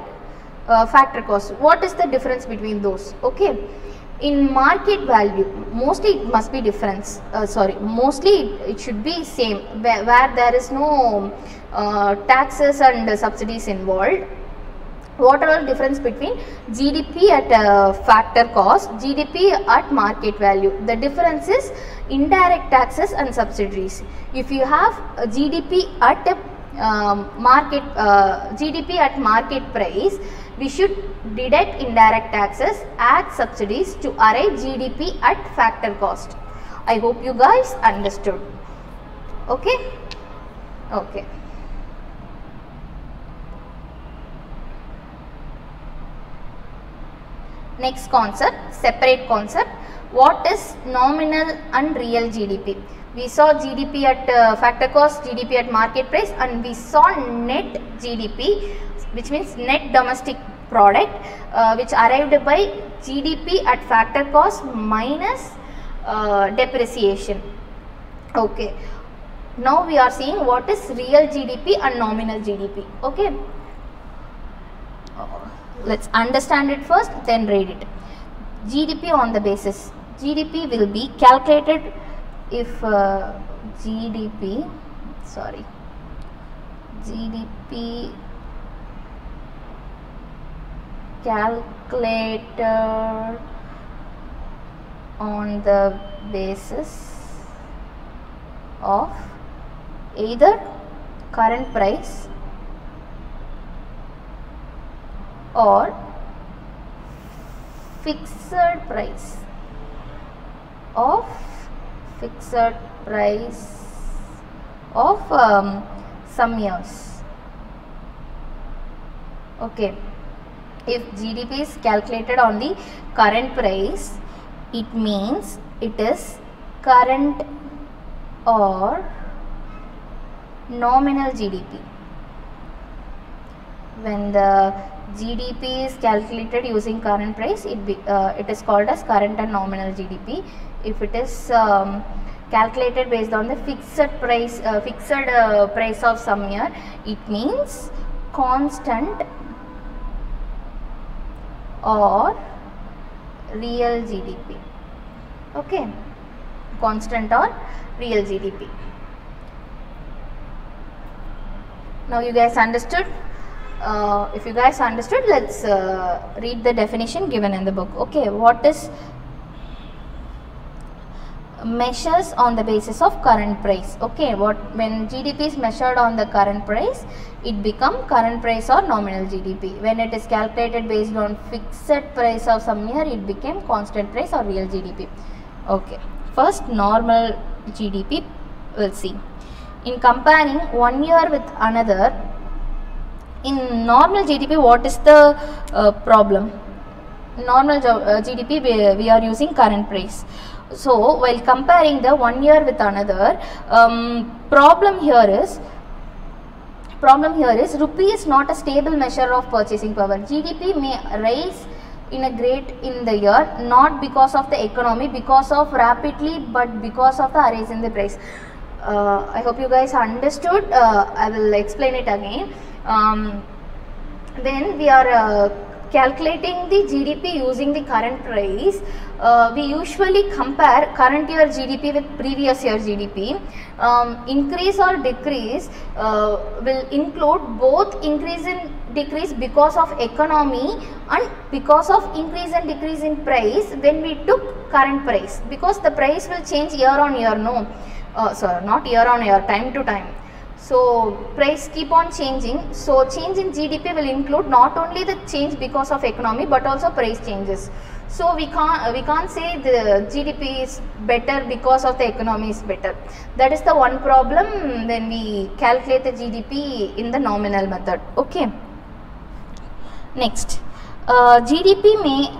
factor cost. What is the difference between those? Okay, in market value, mostly it must be difference. Mostly it should be same, where there is no taxes and subsidies involved. What are the difference between GDP at factor cost, GDP at market value? The difference is indirect taxes and subsidies. If you have GDP at GDP at market price, we should deduct indirect taxes, add subsidies to arrive GDP at factor cost. I hope you guys understood. Okay. Okay. Next concept, separate concept. What is nominal and real GDP? We saw GDP at factor cost, GDP at market price, and we saw net GDP, which means net domestic product, which arrived by GDP at factor cost minus depreciation. Okay. Now we are seeing what is real GDP and nominal GDP. Okay. Let's understand it first, then read it. GDP on the basis. GDP will be calculated if GDP calculated on the basis of either current price or fixed price of some years. Okay, if GDP is calculated on the current price, it means it is current or nominal GDP. When the GDP is calculated using current price, it is called as current and nominal GDP. If it is calculated based on the fixed price of some year, it means constant or real GDP. Okay, constant or real GDP. Now you guys understood? If you guys understood, let's read the definition given in the book. Okay, what is measures on the basis of current price? Okay, when GDP is measured on the current price, it become current price or nominal GDP. When it is calculated based on fixed price of some year, it became constant price or real GDP. Okay, first normal GDP we'll see. In comparing one year with another, in normal GDP, what is the problem? Normal GDP, we are using current price. So while comparing the one year with another, problem here is rupee is not a stable measure of purchasing power. GDP may rise in the year, not because of the economy, because of rapidly, but because of the rise in the price. I hope you guys understood. I will explain it again. When we are calculating the GDP using the current price, we usually compare current year GDP with previous year GDP. Increase or decrease will include both increase and decrease because of economy and because of increase and decrease in price when we took current price, because the price will change year on year, no, sorry, not year on year, time to time. So price keep on changing. So change in GDP will include not only the change because of economy but also price changes. So we can't say the GDP is better because of the economy is better. That is the one problem when we calculate the GDP in the nominal method. Okay. Next, GDP may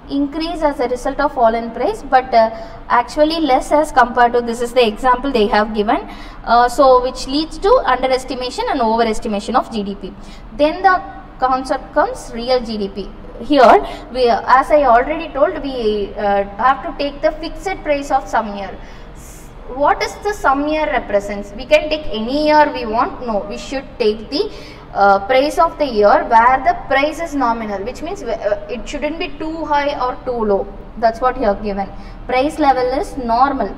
increase as a result of fall in price, but actually less as compared to, this is the example they have given, so which leads to underestimation and overestimation of GDP. Then the concept comes real GDP. Here we, as I already told, we have to take the fixed price of some year. What is the some year represents? We can take any year we want. No, we should take the price of the year where the price is nominal, which means it shouldn't be too high or too low. That's what you have given. Price level is normal.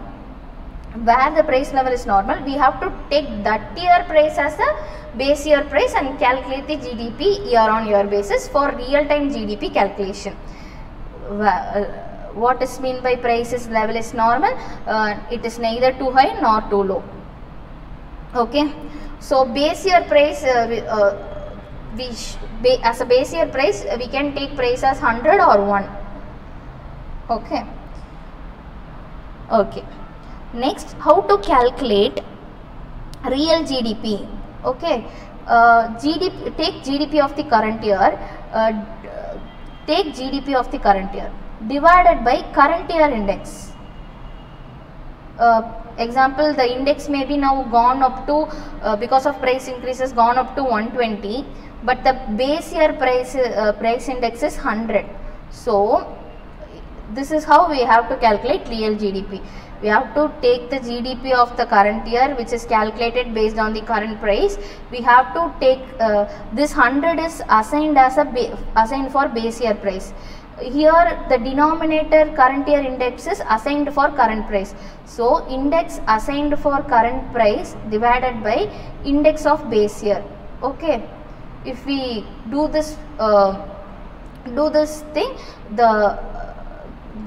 Where the price level is normal, we have to take that year price as a base year price and calculate the GDP year on year basis for real time GDP calculation. What is mean by prices level is normal? It is neither too high nor too low. Okay. So base year price, as a base year price, we can take price as 100 or 1. Okay. Okay. Next, how to calculate real GDP? Okay. Take GDP of the current year. Take GDP of the current year divided by current year index. Example, the index may be now gone up to, because of price increases, gone up to 120, but the base year price index is 100. So this is how we have to calculate real GDP. We have to take the GDP of the current year, which is calculated based on the current price. We have to take this 100 is assigned as assigned for base year price. Here the denominator current year index is assigned for current price. So index assigned for current price divided by index of base year. Okay. If we do this thing, the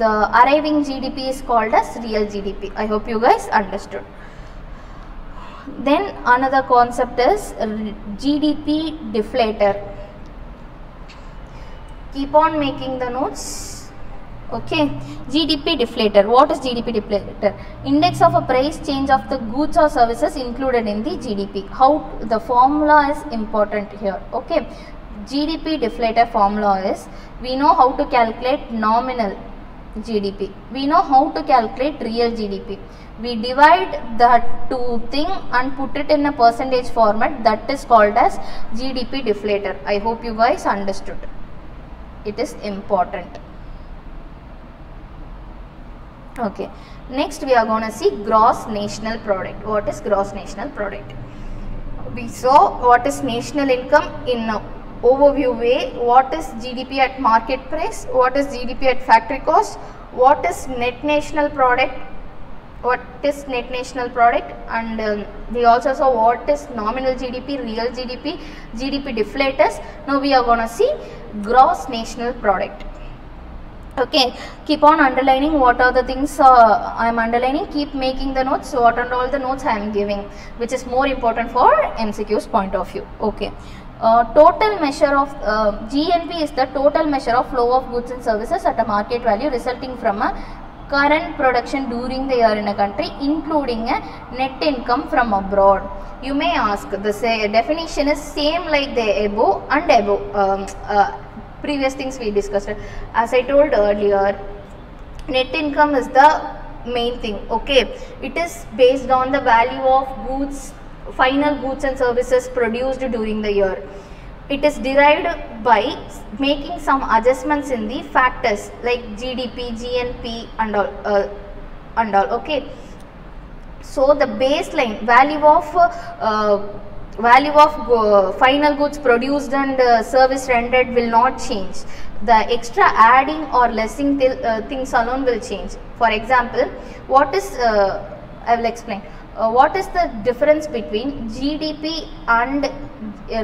arriving GDP is called as real GDP. I hope you guys understood. Then another concept is GDP deflator. Keep on making the notes. Okay, GDP deflator. What is GDP deflator? Index of a price change of the goods or services included in the GDP. How the formula is important here. Okay, GDP deflator formula is, we know how to calculate nominal GDP. We know how to calculate real GDP. We divide that two thing and put it in a percentage format, that is called as GDP deflator. I hope you guys understood. It is important. Okay, next we are going to see gross national product. What is gross national product? We saw what is national income in a overview way, what is GDP at market price, what is GDP at factory cost, what is net national product, and we also saw what is nominal GDP, real GDP, GDP deflators. Now we are going to see gross national product. Okay, keep on underlining what are the things I am underlining, keep making the notes, what are all the notes I am giving, which is more important for MCQ's point of view. Okay, total measure of GNP is the total measure of flow of goods and services at a market value resulting from a current production during the year in a country, including a net income from abroad. You may ask, the definition is same like the above and above. Previous things we discussed. As I told earlier, net income is the main thing. Okay, it is based on the value of goods, final goods and services produced during the year. It is derived by making some adjustments in the factors like GDP, GNP and all. Okay, so the baseline value of final goods produced and service rendered will not change. The extra adding or lessing things alone will change. For example, what is I will explain. What is the difference between GDP and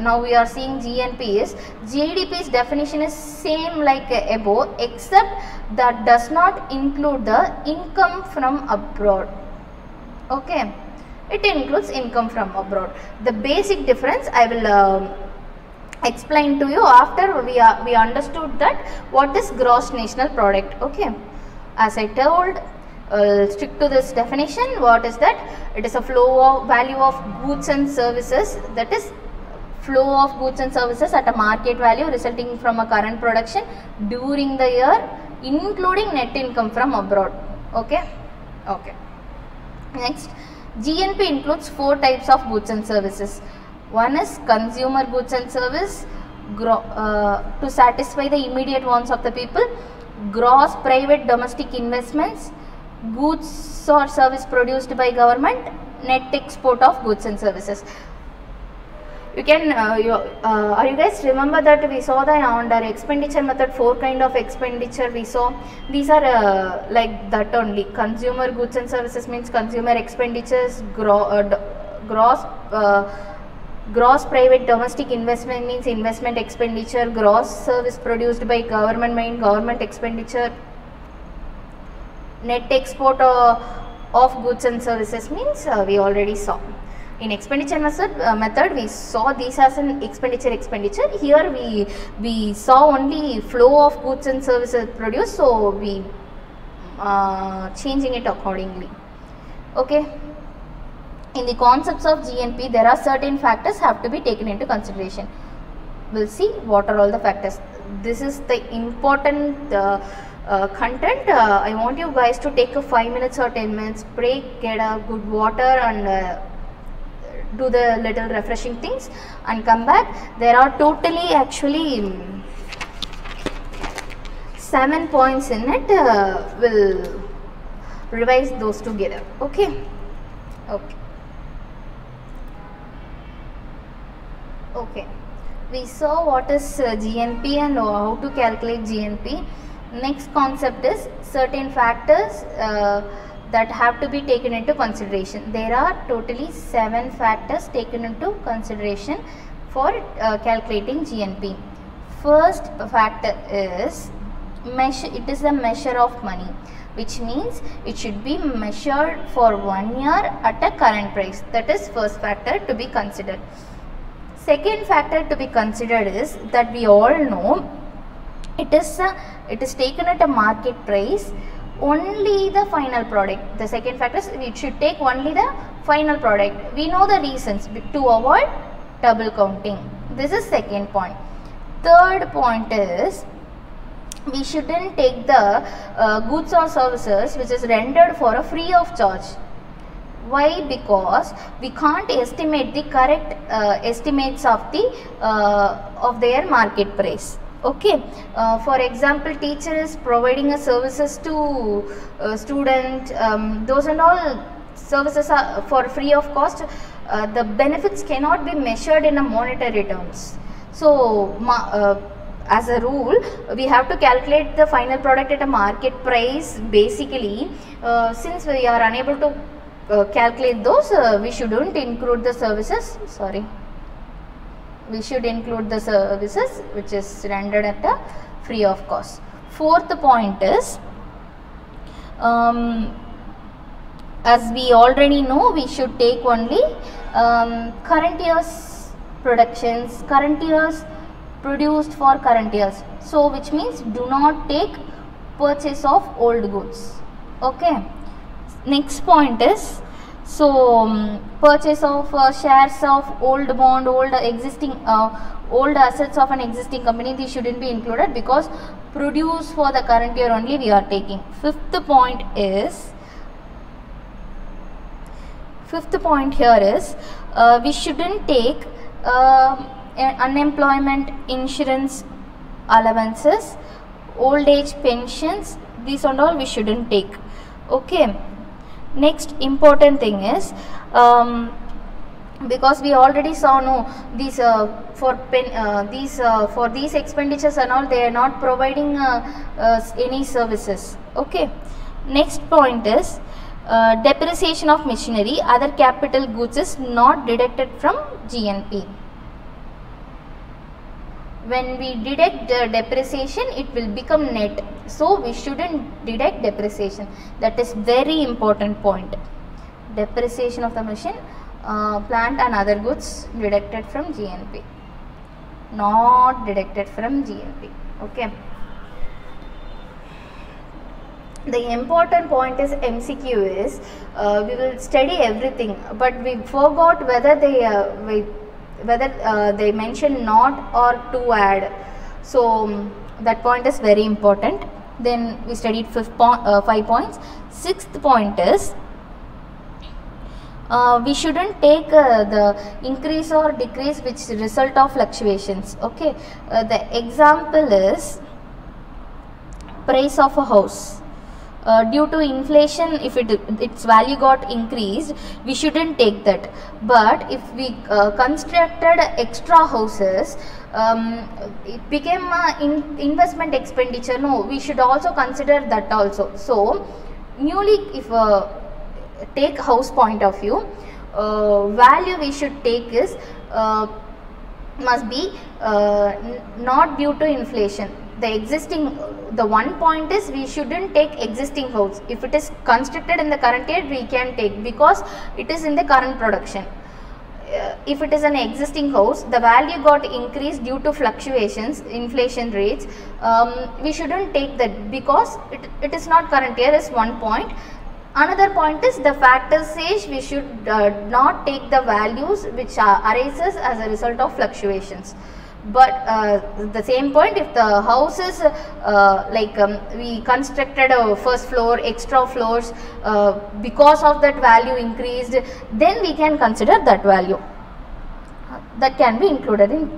now we are seeing GNP is, GDP's definition is same like above, except that does not include the income from abroad. Okay, it includes income from abroad. The basic difference I will explain to you after we understood that what is gross national product. Okay, as I told, stick to this definition. What is that? It is a flow of value of goods and services, that is flow of goods and services at a market value resulting from a current production during the year, including net income from abroad. Okay, okay. Next, GNP includes 4 types of goods and services. One is consumer goods and service, to satisfy the immediate wants of the people. Gross private domestic investments, goods or service produced by government. Net export of goods and services. You can are you guys remember that we saw that under expenditure method 4 kind of expenditure we saw. These are like that only. Consumer goods and services means consumer expenditures, gross private domestic investment means investment expenditure, gross service produced by government means government expenditure, net export of goods and services means we already saw. In expenditure method we saw these as an expenditure. Here we saw only flow of goods and services produced, so we changing it accordingly. Okay. In the concepts of GNP, there are certain factors have to be taken into consideration. We'll see what are all the factors. This is the important content. I want you guys to take a 5 minutes or 10 minutes break, get a good water and do the little refreshing things and come back. There are totally actually 7 points in it. We'll revise those together. Okay. Okay. Okay. We saw what is GNP and how to calculate GNP. Next concept is certain factors that have to be taken into consideration. There are totally 7 factors taken into consideration for calculating GNP. First factor is it is a measure of money, which means it should be measured for 1 year at a current price. That is first factor to be considered. Second factor to be considered is that we all know it is taken at a market price, only the final product. The second factor is we should take only the final product. We know the reasons to avoid double counting. This is second point. Third point is we shouldn't take the goods or services which is rendered for a free of charge. Why? Because we can't estimate the correct estimates of the of their market price. Okay, for example, teacher is providing a services to student, those and all services are for free of cost. The benefits cannot be measured in a monetary terms. So as a rule, we have to calculate the final product at a market price. Basically, since we are unable to calculate those, we shouldn't include the services. We should include the services which is rendered at a free of cost. Fourth point is, as we already know, we should take only current year's productions, current year's produced for current years. So which means do not take purchase of old goods. Okay. Next point is, so purchase of shares of old bond, old existing old assets of an existing company, these shouldn't be included because produce for the current year only we are taking. Fifth point here is we shouldn't take unemployment insurance allowances, old age pensions, these and all we shouldn't take. Okay. Next important thing is, because we already saw these for these expenditures and all, they are not providing any services. Okay. Next point is depreciation of machinery, other capital goods is not deducted from GNP. When we deduct the depreciation, it will become net. So we shouldn't deduct depreciation. That is very important point. Depreciation of the machine, plant and other goods deducted from GNP, not deducted from GNP. Okay. The important point is MCQ is we will study everything, but we forgot whether they mention not or to add. So that point is very important. Then we studied 5 points. Sixth point is we shouldn't take the increase or decrease which is result of fluctuations. Okay, the example is price of a house. Due to inflation, if its value got increased, we shouldn't take that. But if we constructed extra houses, it became investment expenditure. No, we should also consider that also. So newly, if take house point of view, value we should take is must be not due to inflation. The one point is we shouldn't take existing house. If it is constructed in the current year, we can take because it is in the current production. If it is an existing house, the value got increased due to fluctuations, inflation rates, we shouldn't take that because it is not current year is one point. Another point is the factor says we should not take the values which arises as a result of fluctuations. But the same point, if the house is we constructed a first floor, extra floors, because of that value increased, then we can consider that value. That can be included in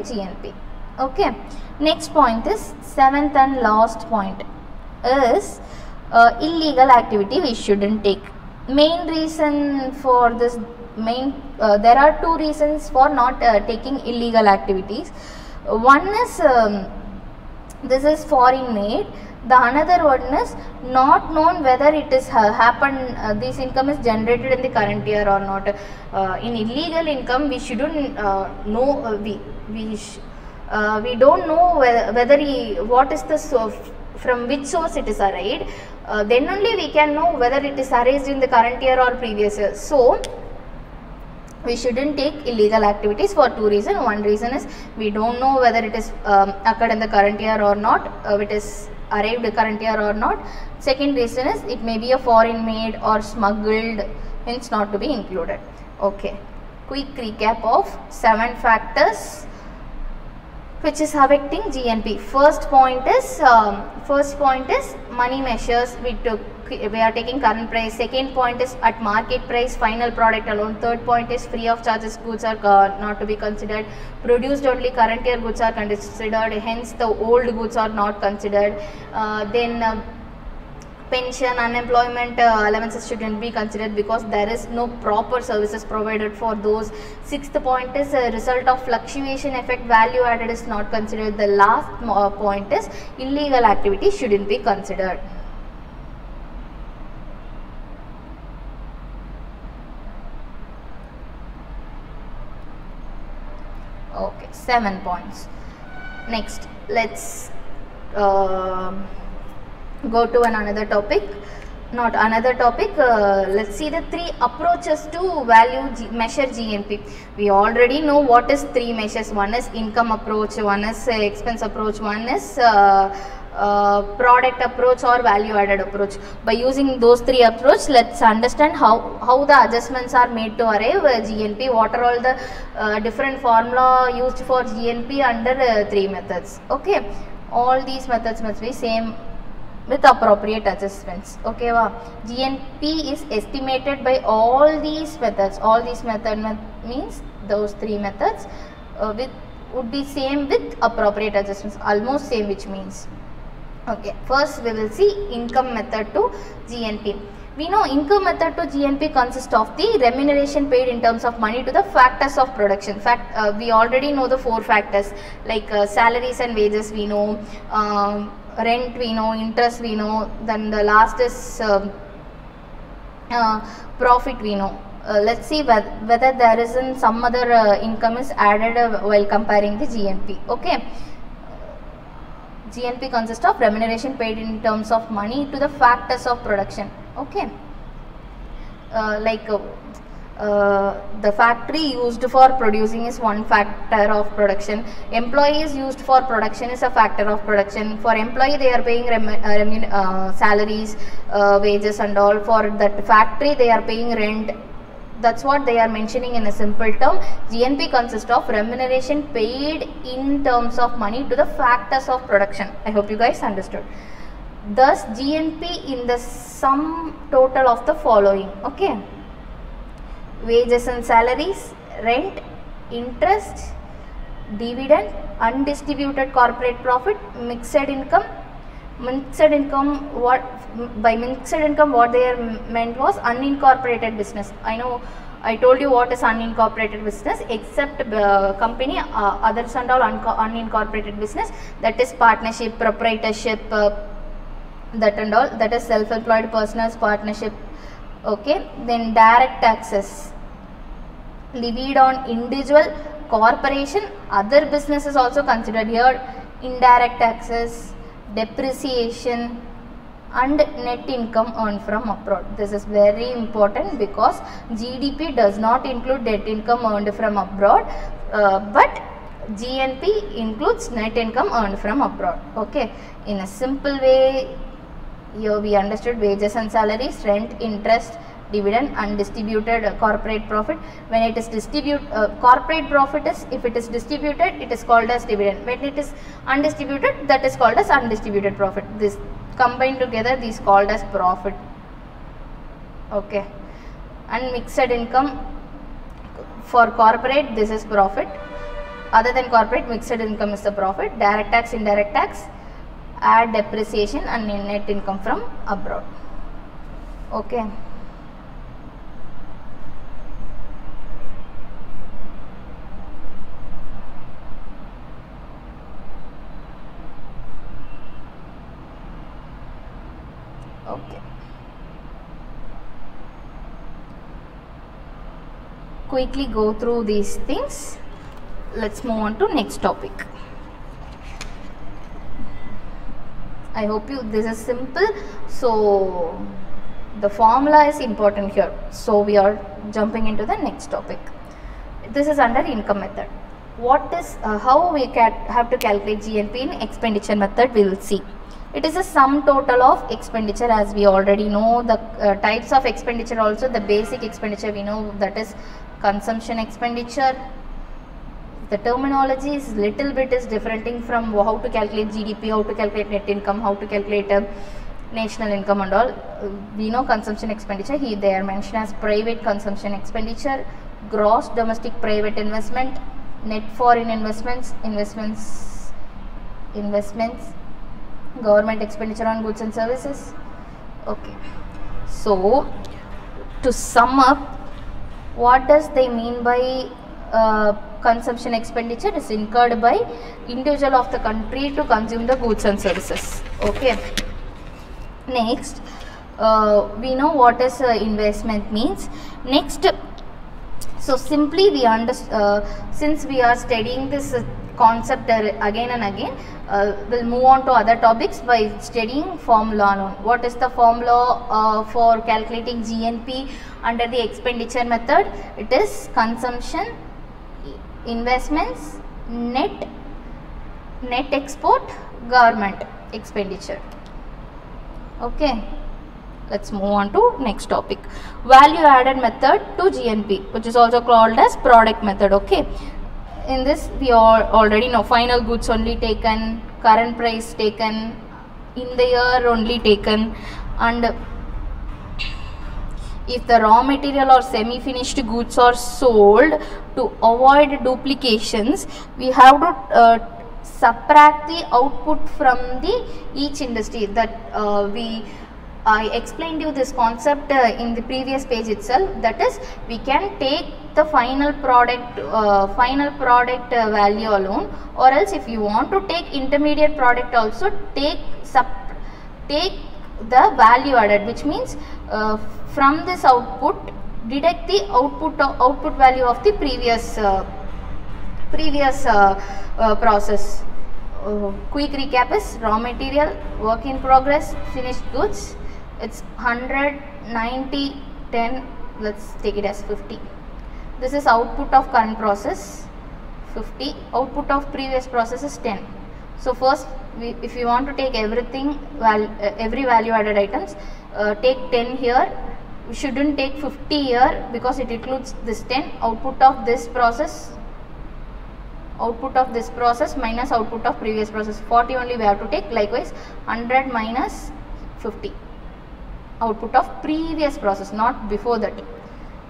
GNP. Okay. Next point is seventh and last point is illegal activity we shouldn't take. Main reason for this. There are two reasons for not taking illegal activities. One is this is foreign made. The another one is not known whether it is happened. This income is generated in the current year or not. In illegal income, we shouldn't know. We don't know whether what is the from which source it is arrived. Then only we can know whether it is arranged in the current year or previous year. So we shouldn't take illegal activities for two reasons. One reason is we don't know whether it is occurred in the current year or not, it is arrived current year or not. Second reason is it may be a foreign made or smuggled, hence not to be included. Okay, quick recap of 7 factors which is affecting GNP. First point is money measures. We are taking current price. Second point is at market price, final product alone. Third point is free of charges goods are not to be considered. Produced only current year goods are considered, hence the old goods are not considered. Then pension, unemployment allowances shouldn't be considered because there is no proper services provided for those. Sixth point is result of fluctuation effect, value added is not considered. The last point is illegal activity shouldn't be considered. Okay, 7 points. Next, let's go to another topic. Let's see the 3 approaches to measure GNP. We already know what is 3 measures. One is income approach, one is expense approach, one is product approach or value added approach. By using those 3 approaches, let's understand how the adjustments are made to arrive GNP. What are all the different formula used for GNP under 3 methods. Okay, all these methods must be same with appropriate adjustments. Okay, GNP is estimated by all these methods. All these methods means those 3 methods would be same with appropriate adjustments, almost same, which means, okay, first we will see income method to GNP. We know income method to GNP consists of the remuneration paid in terms of money to the factors of production. We already know the 4 factors like salaries and wages we know, rent we know, interest we know, then the last is profit we know. Let's see whether there is some other income is added while comparing the GNP. Okay, GNP consists of remuneration paid in terms of money to the factors of production. Okay, the factory used for producing is one factor of production. Employees used for production is a factor of production. For employee they are paying salaries, wages and all. For that factory they are paying rent. That's what they are mentioning in a simple term. GNP consists of remuneration paid in terms of money to the factors of production. I hope you guys understood. Thus GNP in the sum total of the following. Okay, wages and salaries, rent, interest, dividend, undistributed corporate profit, mixed income. Mixed income, what they are meant was unincorporated business. I know I told you what is unincorporated business, except company, others and all unincorporated business, that is partnership, proprietorship, that and all, that is self-employed personals partnership. Okay, then direct taxes levied on individual, corporation, other businesses also considered here. Indirect taxes, depreciation and net income earned from abroad. This is very important because GDP does not include net income earned from abroad, but GNP includes net income earned from abroad. Okay, in a simple way, here we understood wages and salaries, rent, interest, dividend, undistributed corporate profit. When it is corporate profit is, if it is distributed, it is called as dividend. When it is undistributed, that is called as undistributed profit. This combined together, these called as profit. Okay, and mixed income for corporate, this is profit. Other than corporate, mixed income is the profit. Direct tax, indirect tax, add depreciation and net income from abroad. Okay. Okay. Quickly go through these things. Let's move on to next topic. I hope this is simple. So the formula is important here. So we are jumping into the next topic. this is under income method. What is how we have to calculate GNP in expenditure method, we will see. It is a sum total of expenditure, as we already know. The types of expenditure also, the basic expenditure we know, that is consumption expenditure. The terminology is little bit is differing from how to calculate GDP, how to calculate net income, how to calculate national income and all. We know consumption expenditure, here they are mentioned as private consumption expenditure, gross domestic private investment, net foreign investments, government expenditure on goods and services. Okay, so to sum up, what does they mean by consumption expenditure? Is incurred by individual of the country to consume the goods and services. Okay, next we know what is investment means. Next, so simply we understand, since we are studying this concept again and again, we'll move on to other topics by studying formula alone. What is the formula for calculating GNP under the expenditure method? It is consumption, investments, net export, government expenditure. Okay, let's move on to next topic, value added method to GNP, which is also called as product method. Okay, in this we already know final goods only taken, current price taken, in the year only taken, and if the raw material or semi-finished goods are sold, to avoid duplications, we have to subtract the output from the each industry. That I explained you this concept in the previous page itself. That is, we can take the final product value alone, or else if you want to take intermediate product also, take the value added, which means from this output deduct the output value of the previous process. Quick recap is raw material, work in progress, finished goods. It's 100, 90, 10, let's take it as 50. This is output of current process, 50. Output of previous process is 10. So first, if you want to take everything, every value added items, take 10 here. We shouldn't take 50 here because it includes this 10. Output of this process minus output of previous process, 40 only we have to take. Likewise, 100 minus 50. Output of previous process, not before that.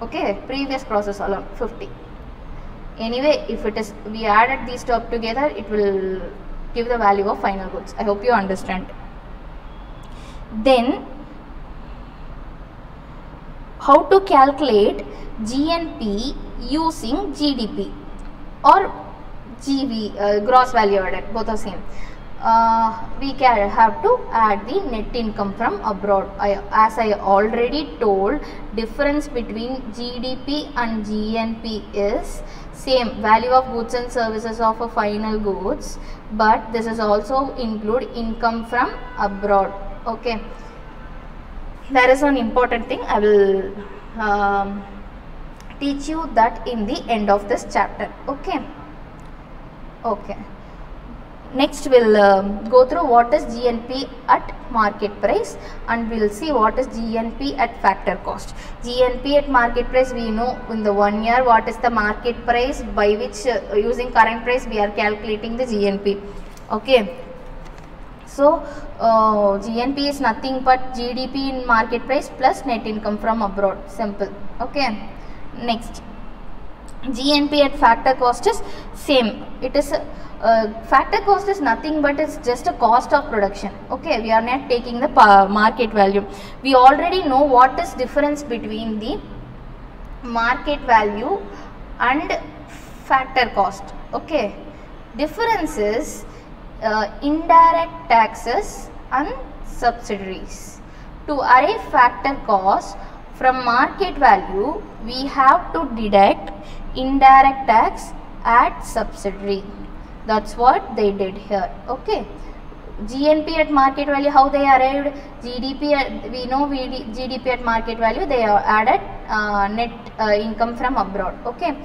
Okay, previous process alone, 50. Anyway, if it is, we added these two up together, it will give the value of final goods. I hope you understand. Then, how to calculate GNP using GDP or GV, gross value added, both are same. We have to add the net income from abroad. As I already told, difference between GDP and GNP is same, value of goods and services of a final goods, but this is also include income from abroad. Okay, there is one important thing. I will teach you that in the end of this chapter. Okay. Okay. Next we'll go through what is GNP at market price, and we'll see what is GNP at factor cost. GNP at market price, we know in the 1 year what is the market price by which using current price we are calculating the GNP. Okay. So GNP is nothing but GDP in market price plus net income from abroad. Simple. Okay. Next, GNP at factor cost is same. It is factor cost is nothing but it's just a cost of production. Okay, we are not taking the market value. We already know what is difference between the market value and factor cost. Okay, difference is indirect taxes and subsidiaries. To arrive factor cost from market value, we have to deduct indirect tax at subsidiary. That's what they did here. Okay, GNP at market value, how they arrived? GDP at, we know GDP at market value, they are added net income from abroad. Okay,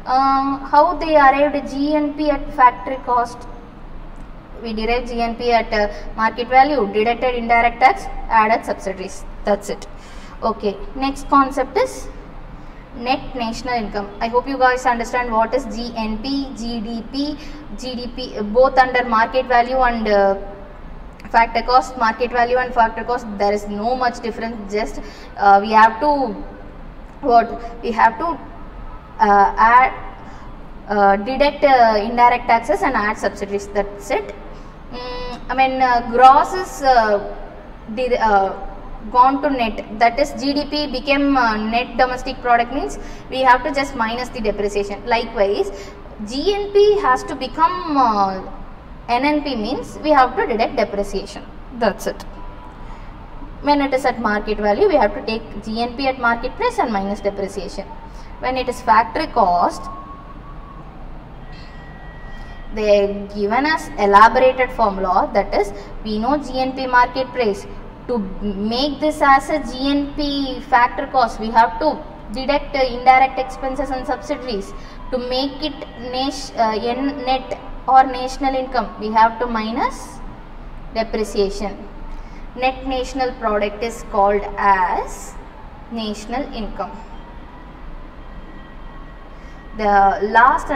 How they arrived GNP at factory cost? We derived GNP at market value, deducted indirect tax, added subsidies. That's it. Okay. Next concept is net national income. I hope you guys understand what is GNP, GDP. GDP both under market value and factor cost. Market value and factor cost, there is no much difference. Just we have to add deduct indirect taxes and add subsidies. That's it. Gross is gone to net, that is GDP became net domestic product, means we have to just minus the depreciation. Likewise GNP has to become NNP, means we have to deduct depreciation. That's it. When it is at market value, we have to take GNP at market price and minus depreciation. When it is factory cost, they given us elaborated formula, that is we know GNP market price. To make this as a GNP factor cost, we have to deduct indirect expenses and subsidies. To make it net or national income, we have to minus depreciation. Net national product is called as national income. The last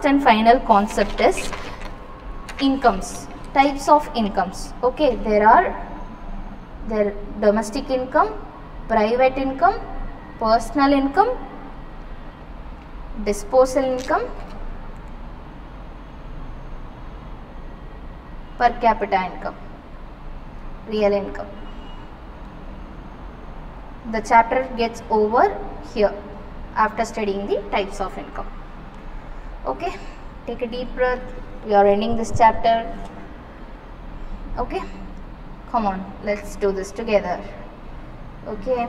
and final concept is incomes, types of incomes. Okay, there are domestic income, private income, personal income, disposal income, per capita income, real income. The chapter gets over here after studying the types of income. Okay, take a deep breath. We are ending this chapter. Okay, come on, let's do this together. Okay,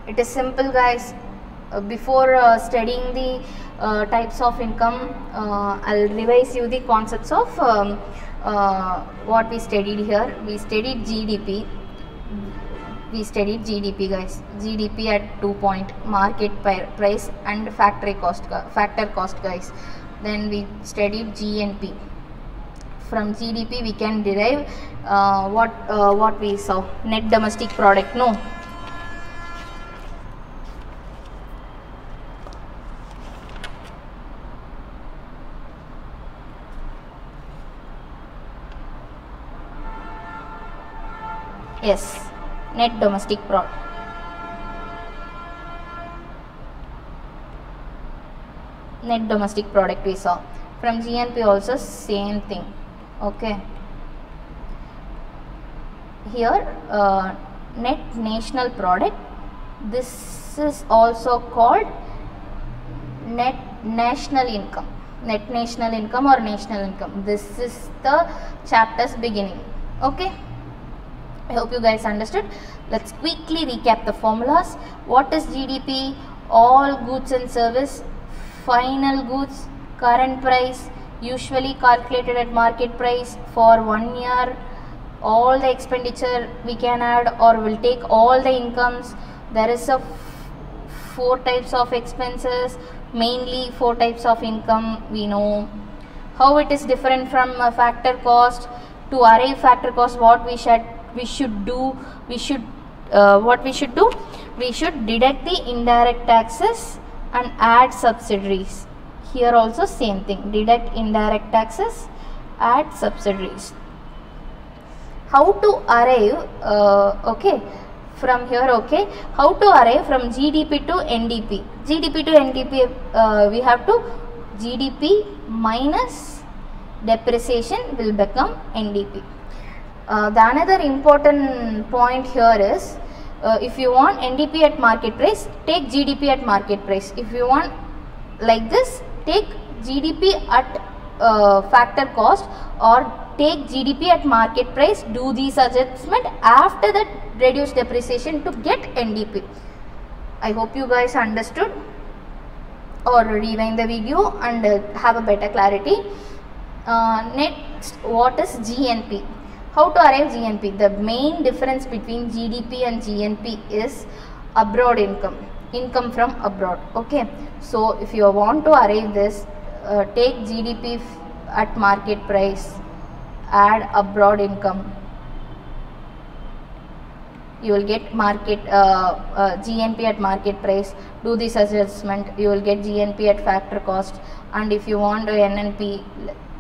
it is simple, guys. Before studying the types of income, I'll revise you the concepts of what we studied here. We studied GDP. Guys. GDP at 2 point, market price and factor cost, guys. Then we studied GNP. From GDP we can derive what we saw, net domestic product. No, yes, net domestic product. Net domestic product we saw. From GNP also same thing. Okay, here net national product, this is also called net national income. Net national income or national income, this is the chapter's beginning. Okay, I hope you guys understood. Let's quickly recap the formulas. What is GDP? All goods and service, final goods, current price, usually calculated at market price for 1 year. All the expenditure we can add, or will take all the incomes. There is a 4 types of expenses, mainly 4 types of income. We know how it is different from a factor cost. To arrive factor cost, what we should do, we should deduct the indirect taxes and add subsidiaries. Here also same thing, deduct indirect taxes, add subsidiaries. How to arrive, okay, from here, okay, how to arrive from GDP to NDP. GDP to NDP, we have to GDP minus depreciation will become NDP. The another important point here is, if you want NDP at market price, take GDP at market price. If you want like this, take GDP at factor cost, or take GDP at market price, do these adjustment, after that reduce depreciation to get NDP. I hope you guys understood, or rewind the video and have a better clarity. Next, what is GNP? How to arrive GNP? The main difference between GDP and GNP is abroad income. income from abroad. Okay, so if you want to arrive this, take GDP at market price, add abroad income, you will get market GNP at market price. Do this adjustment, you will get GNP at factor cost. And if you want NNP,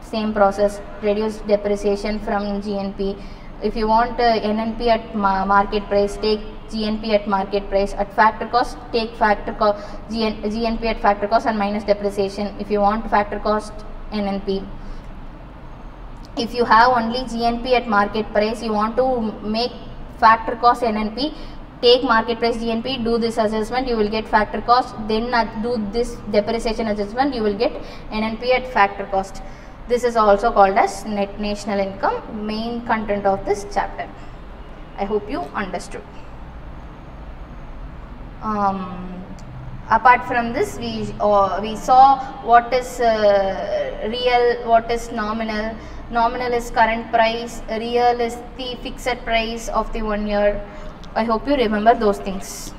same process, reduce depreciation from GNP. If you want NNP at market price, take GNP at market price. At factor cost, take GNP at factor cost and minus depreciation. If you want factor cost, NNP. If you have only GNP at market price, you want to make factor cost NNP, take market price GNP, do this adjustment, you will get factor cost, then do this depreciation adjustment, you will get NNP at factor cost. This is also called as net national income, main content of this chapter. I hope you understood. Apart from this, we saw what is real, what is nominal. Nominal is current price, real is the fixed price of the 1 year. I hope you remember those things.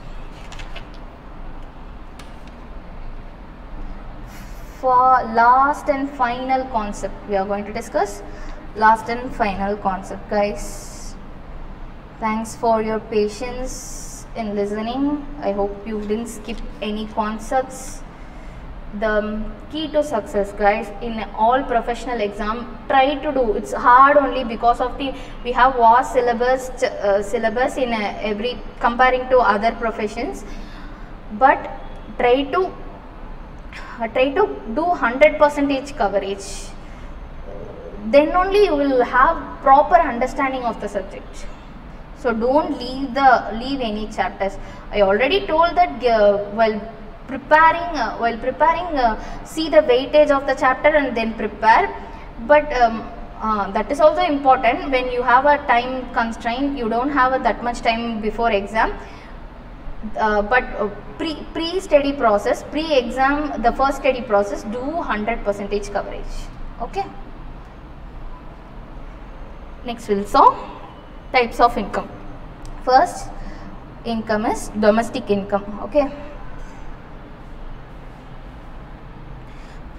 For last and final concept, we are going to discuss last and final concept, guys. Thanks for your patience in listening. I hope you didn't skip any concepts. The key to success, guys, in all professional exam, try to do. It's hard only because of we have vast syllabus in every comparing to other professions, but try to do 100% coverage. Then only you will have proper understanding of the subject. So don't leave any chapters. I already told that while preparing, see the weightage of the chapter and then prepare. But that is also important. When you have a time constraint, you don't have that much time before exam. But pre-study process, pre-exam, the first study process, do 100% coverage. Okay. Next we'll saw types of income. First income is domestic income. Okay.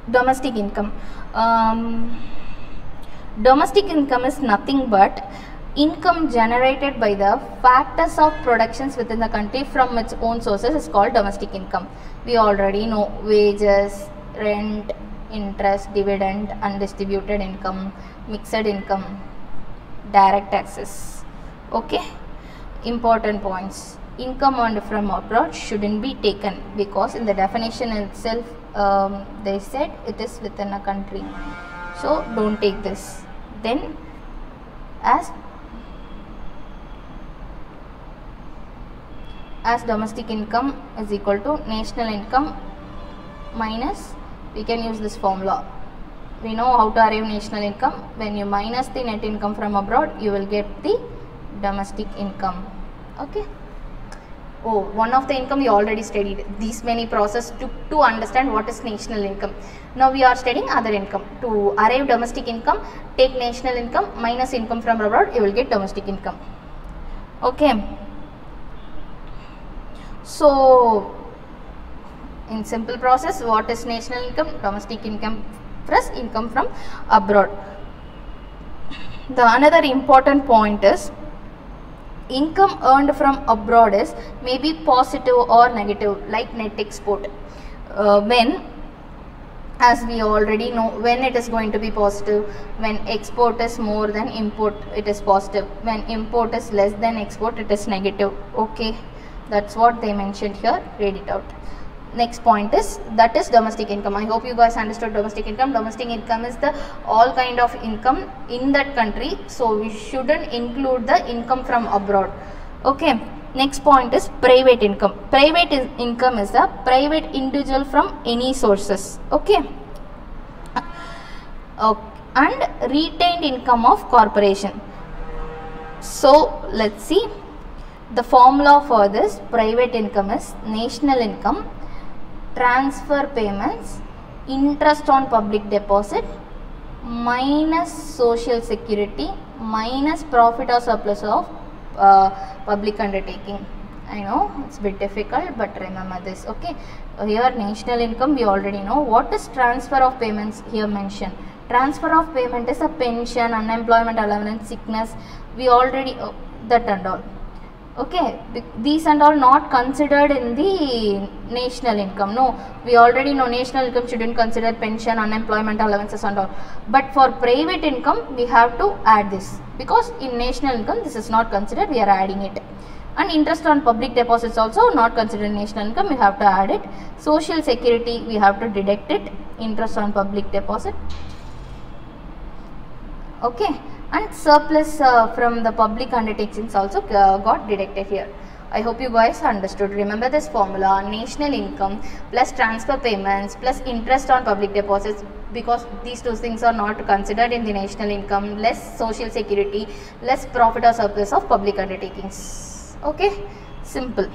Domestic income. Domestic income is nothing but income generated by the factors of productions within the country from its own sources is called domestic income. We already know wages, rent, interest, dividend, undistributed income, mixed income, direct taxes. Okay. Important points. Income earned from abroad shouldn't be taken because in the definition itself they said it is within a country, so don't take this. Then as domestic income is equal to national income minus, we can use this formula. We know how to arrive national income. When you minus the net income from abroad, you will get the domestic income. Okay. Oh, one of the income we already studied. These many process to understand what is national income. Now we are studying other income. To arrive domestic income, take national income minus income from abroad, you will get domestic income. Okay. So in simple process, what is national income? Domestic income plus income from abroad. The another important point is income earned from abroad is maybe positive or negative, like net export. When, as we already know, when it is going to be positive, when export is more than import, it is positive. When import is less than export, it is negative. Okay, that's what they mentioned here. Read it out. Next point is, that is domestic income. I hope you guys understood domestic income. Domestic income is the all kind of income in that country, so we shouldn't include the income from abroad. Okay. Next point is private income. Private income is a private individual from any sources. Okay. And retained income of corporation. So let's see. The formula for this private income is national income, transfer payments, interest on public deposit, minus social security, minus profit or surplus of public undertaking. I know it's a bit difficult, but remember this. Okay, here national income we already know. What is transfer of payments here mentioned? Transfer of payment is a pension, unemployment allowance, sickness. We already that and all. Okay, these and all not considered in the national income. No, we already know national income shouldn't consider pension, unemployment allowances and all. But for private income, we have to add this, because in national income this is not considered, we are adding it. And interest on public deposits also not considered national income, we have to add it. Social security, we have to deduct it, interest on public deposit. Okay, and surplus from the public undertakings also got deducted here. I hope you guys understood. Remember this formula: national income plus transfer payments plus interest on public deposits, because these two things are not considered in the national income, less social security, less profit or surplus of public undertakings. Okay, simple.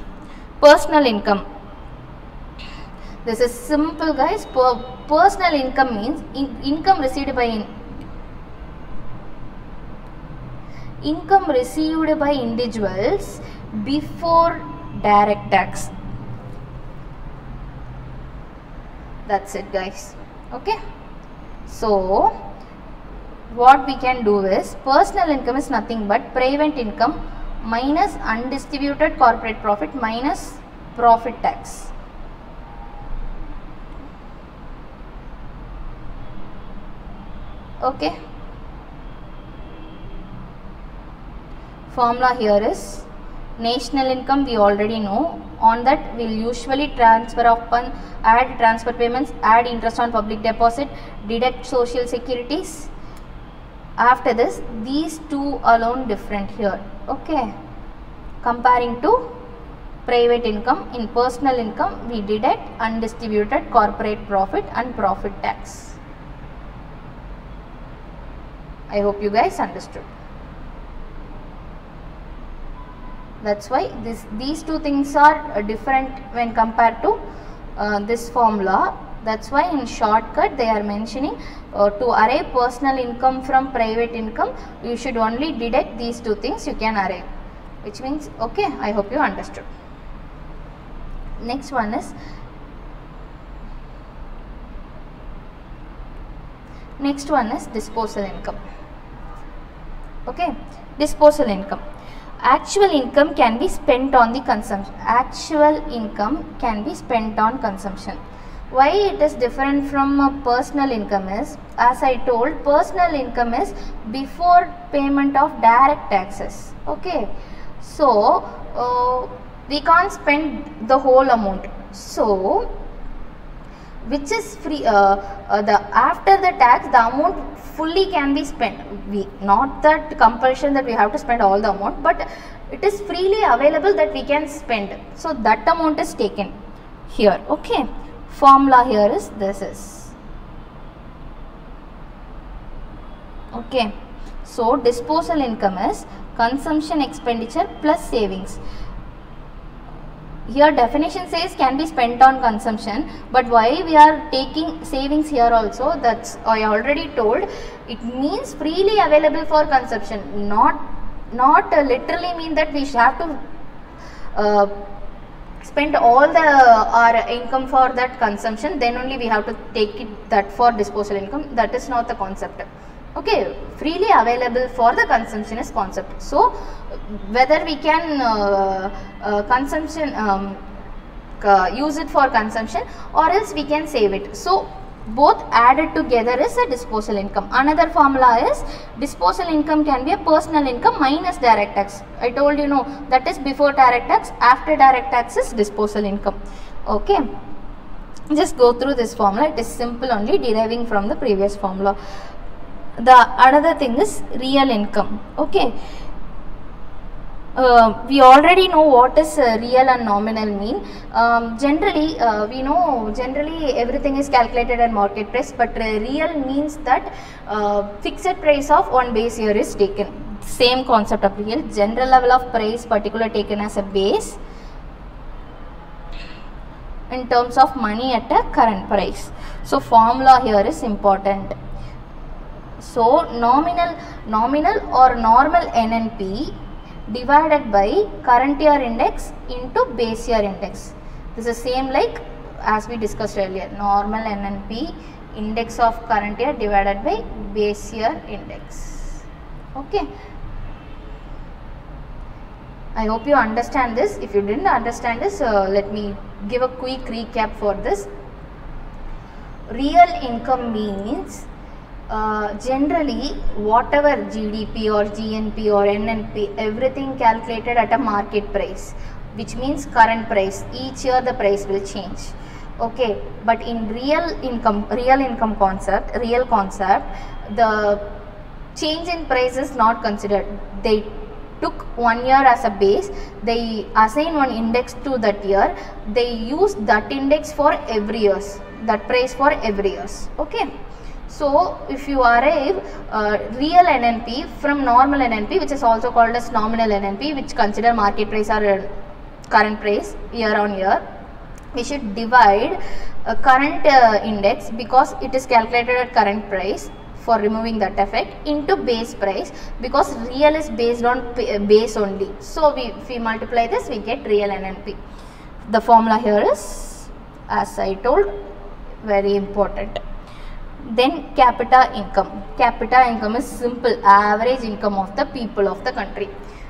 Personal income. This is simple, guys. Personal income means income received by individuals before direct tax. That's it, guys. Okay, so what we can do is, personal income is nothing but private income minus undistributed corporate profit minus profit tax. Okay, formula here is national income we already know. On that we will usually transfer upon, add transfer payments, add interest on public deposit, deduct social securities. After this, these two alone different here. Okay, comparing to private income, in personal income we deduct undistributed corporate profit and profit tax. I hope you guys understood. That's why these two things are different when compared to this formula. That's why in shortcut they are mentioning to arrive personal income from private income, you should only deduct these two things, you can arrive, which means, okay, I hope you understood. Next one is disposal income. Okay, disposal income. Actual income can be spent on the consumption. Actual income can be spent on consumption. Why it is different from a personal income is, as I told, personal income is before payment of direct taxes. Okay, so we can't spend the whole amount. So which is free, after the tax the amount fully can be spent. We not that compulsion that we have to spend all the amount, but it is freely available that we can spend. So that amount is taken here. Okay, formula here is this is. Okay, so disposal income is consumption expenditure plus savings. Here definition says can be spent on consumption, but why we are taking savings here also, that's I already told. It means freely available for consumption, not literally mean that we have to spend all our income for that consumption, then only we have to take it that for disposal income. That is not the concept. Okay, freely available for the consumption is concept. So whether we can use it for consumption or else we can save it. So both added together is a disposal income. Another formula is disposal income can be a personal income minus direct tax. I told you no, that is before direct tax. After direct tax is disposal income. Okay, just go through this formula. It is simple, only deriving from the previous formula. The another thing is real income. Okay, we already know what is real and nominal mean. Generally we know generally everything is calculated at market price, but real means that fixed price of one base year is taken. Same concept of real, general level of price particular taken as a base in terms of money at a current price. So formula here is important. So nominal or normal NNP divided by current year index into base year index. This is same like as we discussed earlier, normal NNP index of current year divided by base year index. Okay. I hope you understand this. If you didn't understand this, let me give a quick recap for this. Real income means generally whatever GDP or GNP or NNP, everything calculated at a market price, which means current price. Each year the price will change. Okay, but in real income concept, the change in price is not considered. They took 1 year as a base, they assign one index to that year, they use that index for every years, that price for every years. Okay, so if you arrive real NNP from normal NNP, which is also called as nominal NNP, which consider market price or current price year on year, we should divide current index, because it is calculated at current price, for removing that effect, into base price, because real is based on base only. So if we multiply this, we get real NNP. The formula here is, as I told, very important. Then capita income. Capita income is simple, average income of the people of the country.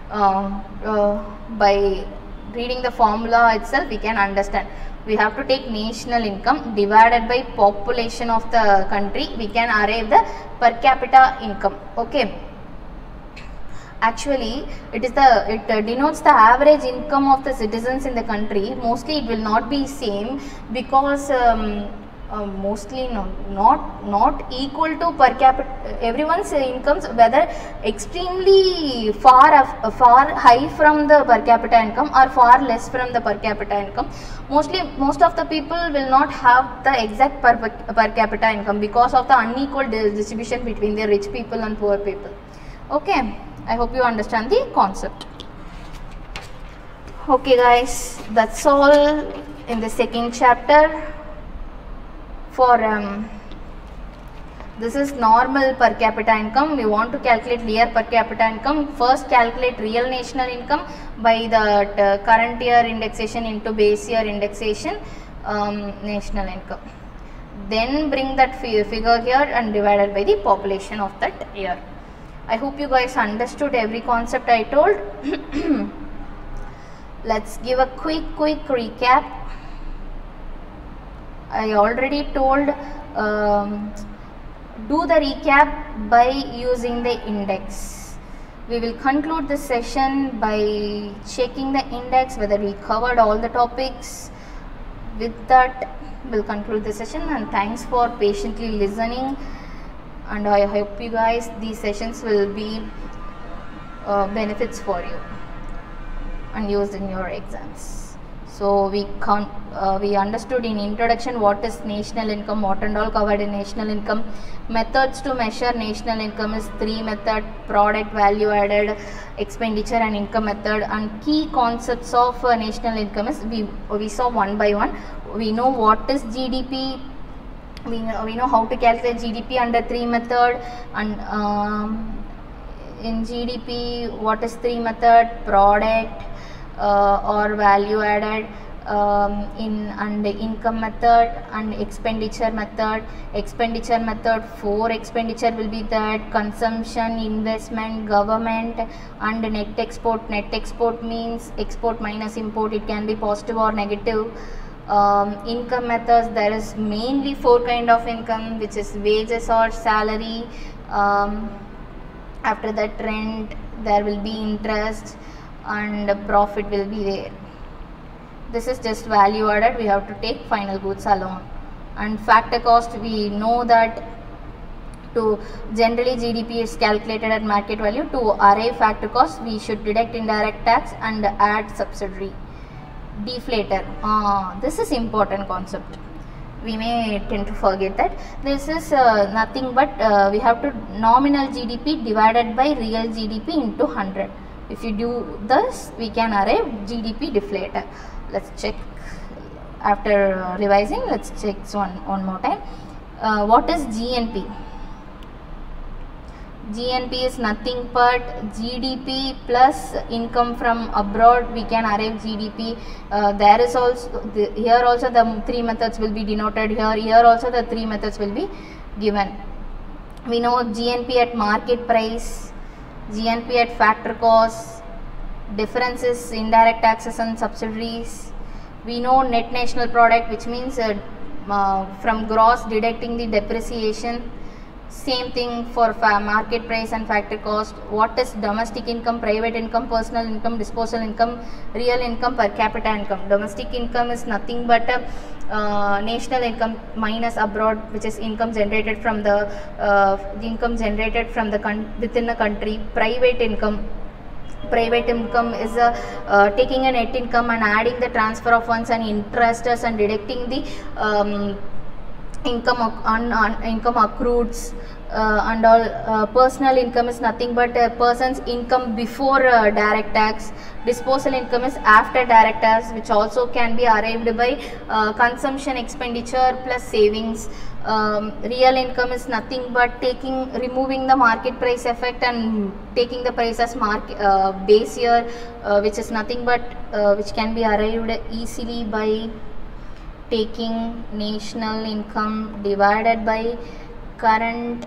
By reading the formula itself, we can understand. We have to take national income divided by population of the country. We can arrive the per capita income. Okay. Actually, it denotes the average income of the citizens in the country. Mostly, it will not be same, because mostly not equal to per capita. Everyone's incomes, whether extremely far high from the per capita income or far less from the per capita income, most of the people will not have the exact per capita income, because of the unequal distribution between the rich people and poor people. Okay, I hope you understand the concept. Okay guys, that's all in the second chapter. For this is normal per capita income. We want to calculate real per capita income. First calculate real national income by the current year indexation into base year indexation, national income. Then bring that figure here and divided by the population of that year. I hope you guys understood every concept I told. Let's give a quick recap. I already told, do the recap by using the index. We will conclude this session by checking the index whether we covered all the topics. With that, we'll conclude the session, and thanks for patiently listening, and I hope you guys these sessions will be benefits for you and used in your exams. So we understood in introduction what is national income, what and all covered in national income. Methods to measure national income is 3 method: product, value added, expenditure and income method. And key concepts of national income is we saw one by one. We know what is GDP. We know how to calculate GDP under 3 method, and in GDP what is 3 method: product or value added, and income method and expenditure method. Expenditure method, 4 expenditure will be that: consumption, investment, government, and net export. Net export means export minus import. It can be positive or negative. Income methods, there is mainly 4 kind of income, which is wages or salary. After that, rent, there will be interest, and profit will be there. This is just value added. We have to take final goods alone. And factor cost, we know that to generally GDP is calculated at market value. To arrive factor cost, we should deduct indirect tax and add subsidiary. Deflator, this is important concept. We may tend to forget that. This is nothing but we have to nominal GDP divided by real GDP into 100. If you do this, we can arrive GDP deflator. Let's check after revising. Let's check one more time. What is GNP? GNP is nothing but GDP plus income from abroad. We can arrive GDP. There is also here also the three methods will be denoted here. Here also the three methods will be given. We know GNP at market price, GNP at factor cost, differences indirect taxes and subsidies. We know net national product, which means from gross deducting the depreciation. Same thing for market price and factor cost. What is domestic income, private income, personal income, disposal income, real income, per capita income. Domestic income is nothing but national income minus abroad, which is income generated from the within a country. Private income is taking a net income and adding the transfer of funds and interest and deducting the income accrueds and all. Personal income is nothing but a person's income before direct tax. Disposal income is after direct tax, which also can be arrived by consumption expenditure plus savings. Real income is nothing but removing the market price effect and taking the price as base year, which is nothing but which can be arrived easily by taking national income divided by current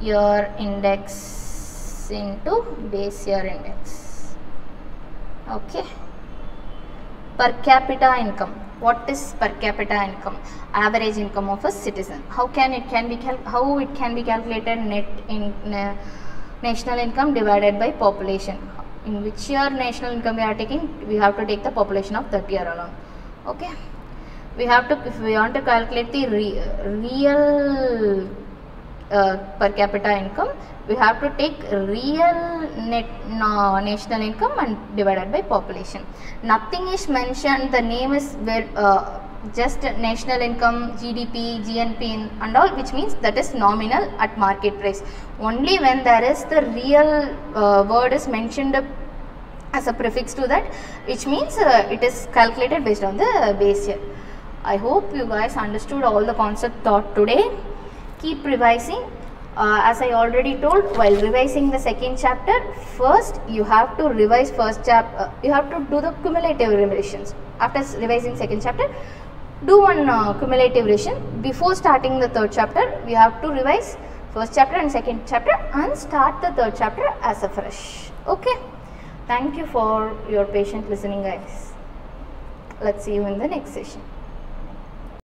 year index into base year index. Okay. Per capita income. What is per capita income? Average income of a citizen. How it can be calculated? National income divided by population. In which year national income we are taking? We have to take the population of that year alone. Okay, we have to, if we want to calculate the real per capita income, we have to take real national income and divided by population. Nothing is mentioned, the name is just national income, GDP, GNP and all, which means that is nominal at market price. Only when there is the real word is mentioned as a prefix to that, which means it is calculated based on the base year. I hope you guys understood all the concept taught today. Keep revising. As I already told, while revising the second chapter, first you have to revise first chapter. You have to do the cumulative revisions. After revising second chapter, do one cumulative revision. Before starting the third chapter, we have to revise first chapter and second chapter and start the third chapter as a fresh. Okay. Thank you for your patient listening, guys. Let's see you in the next session.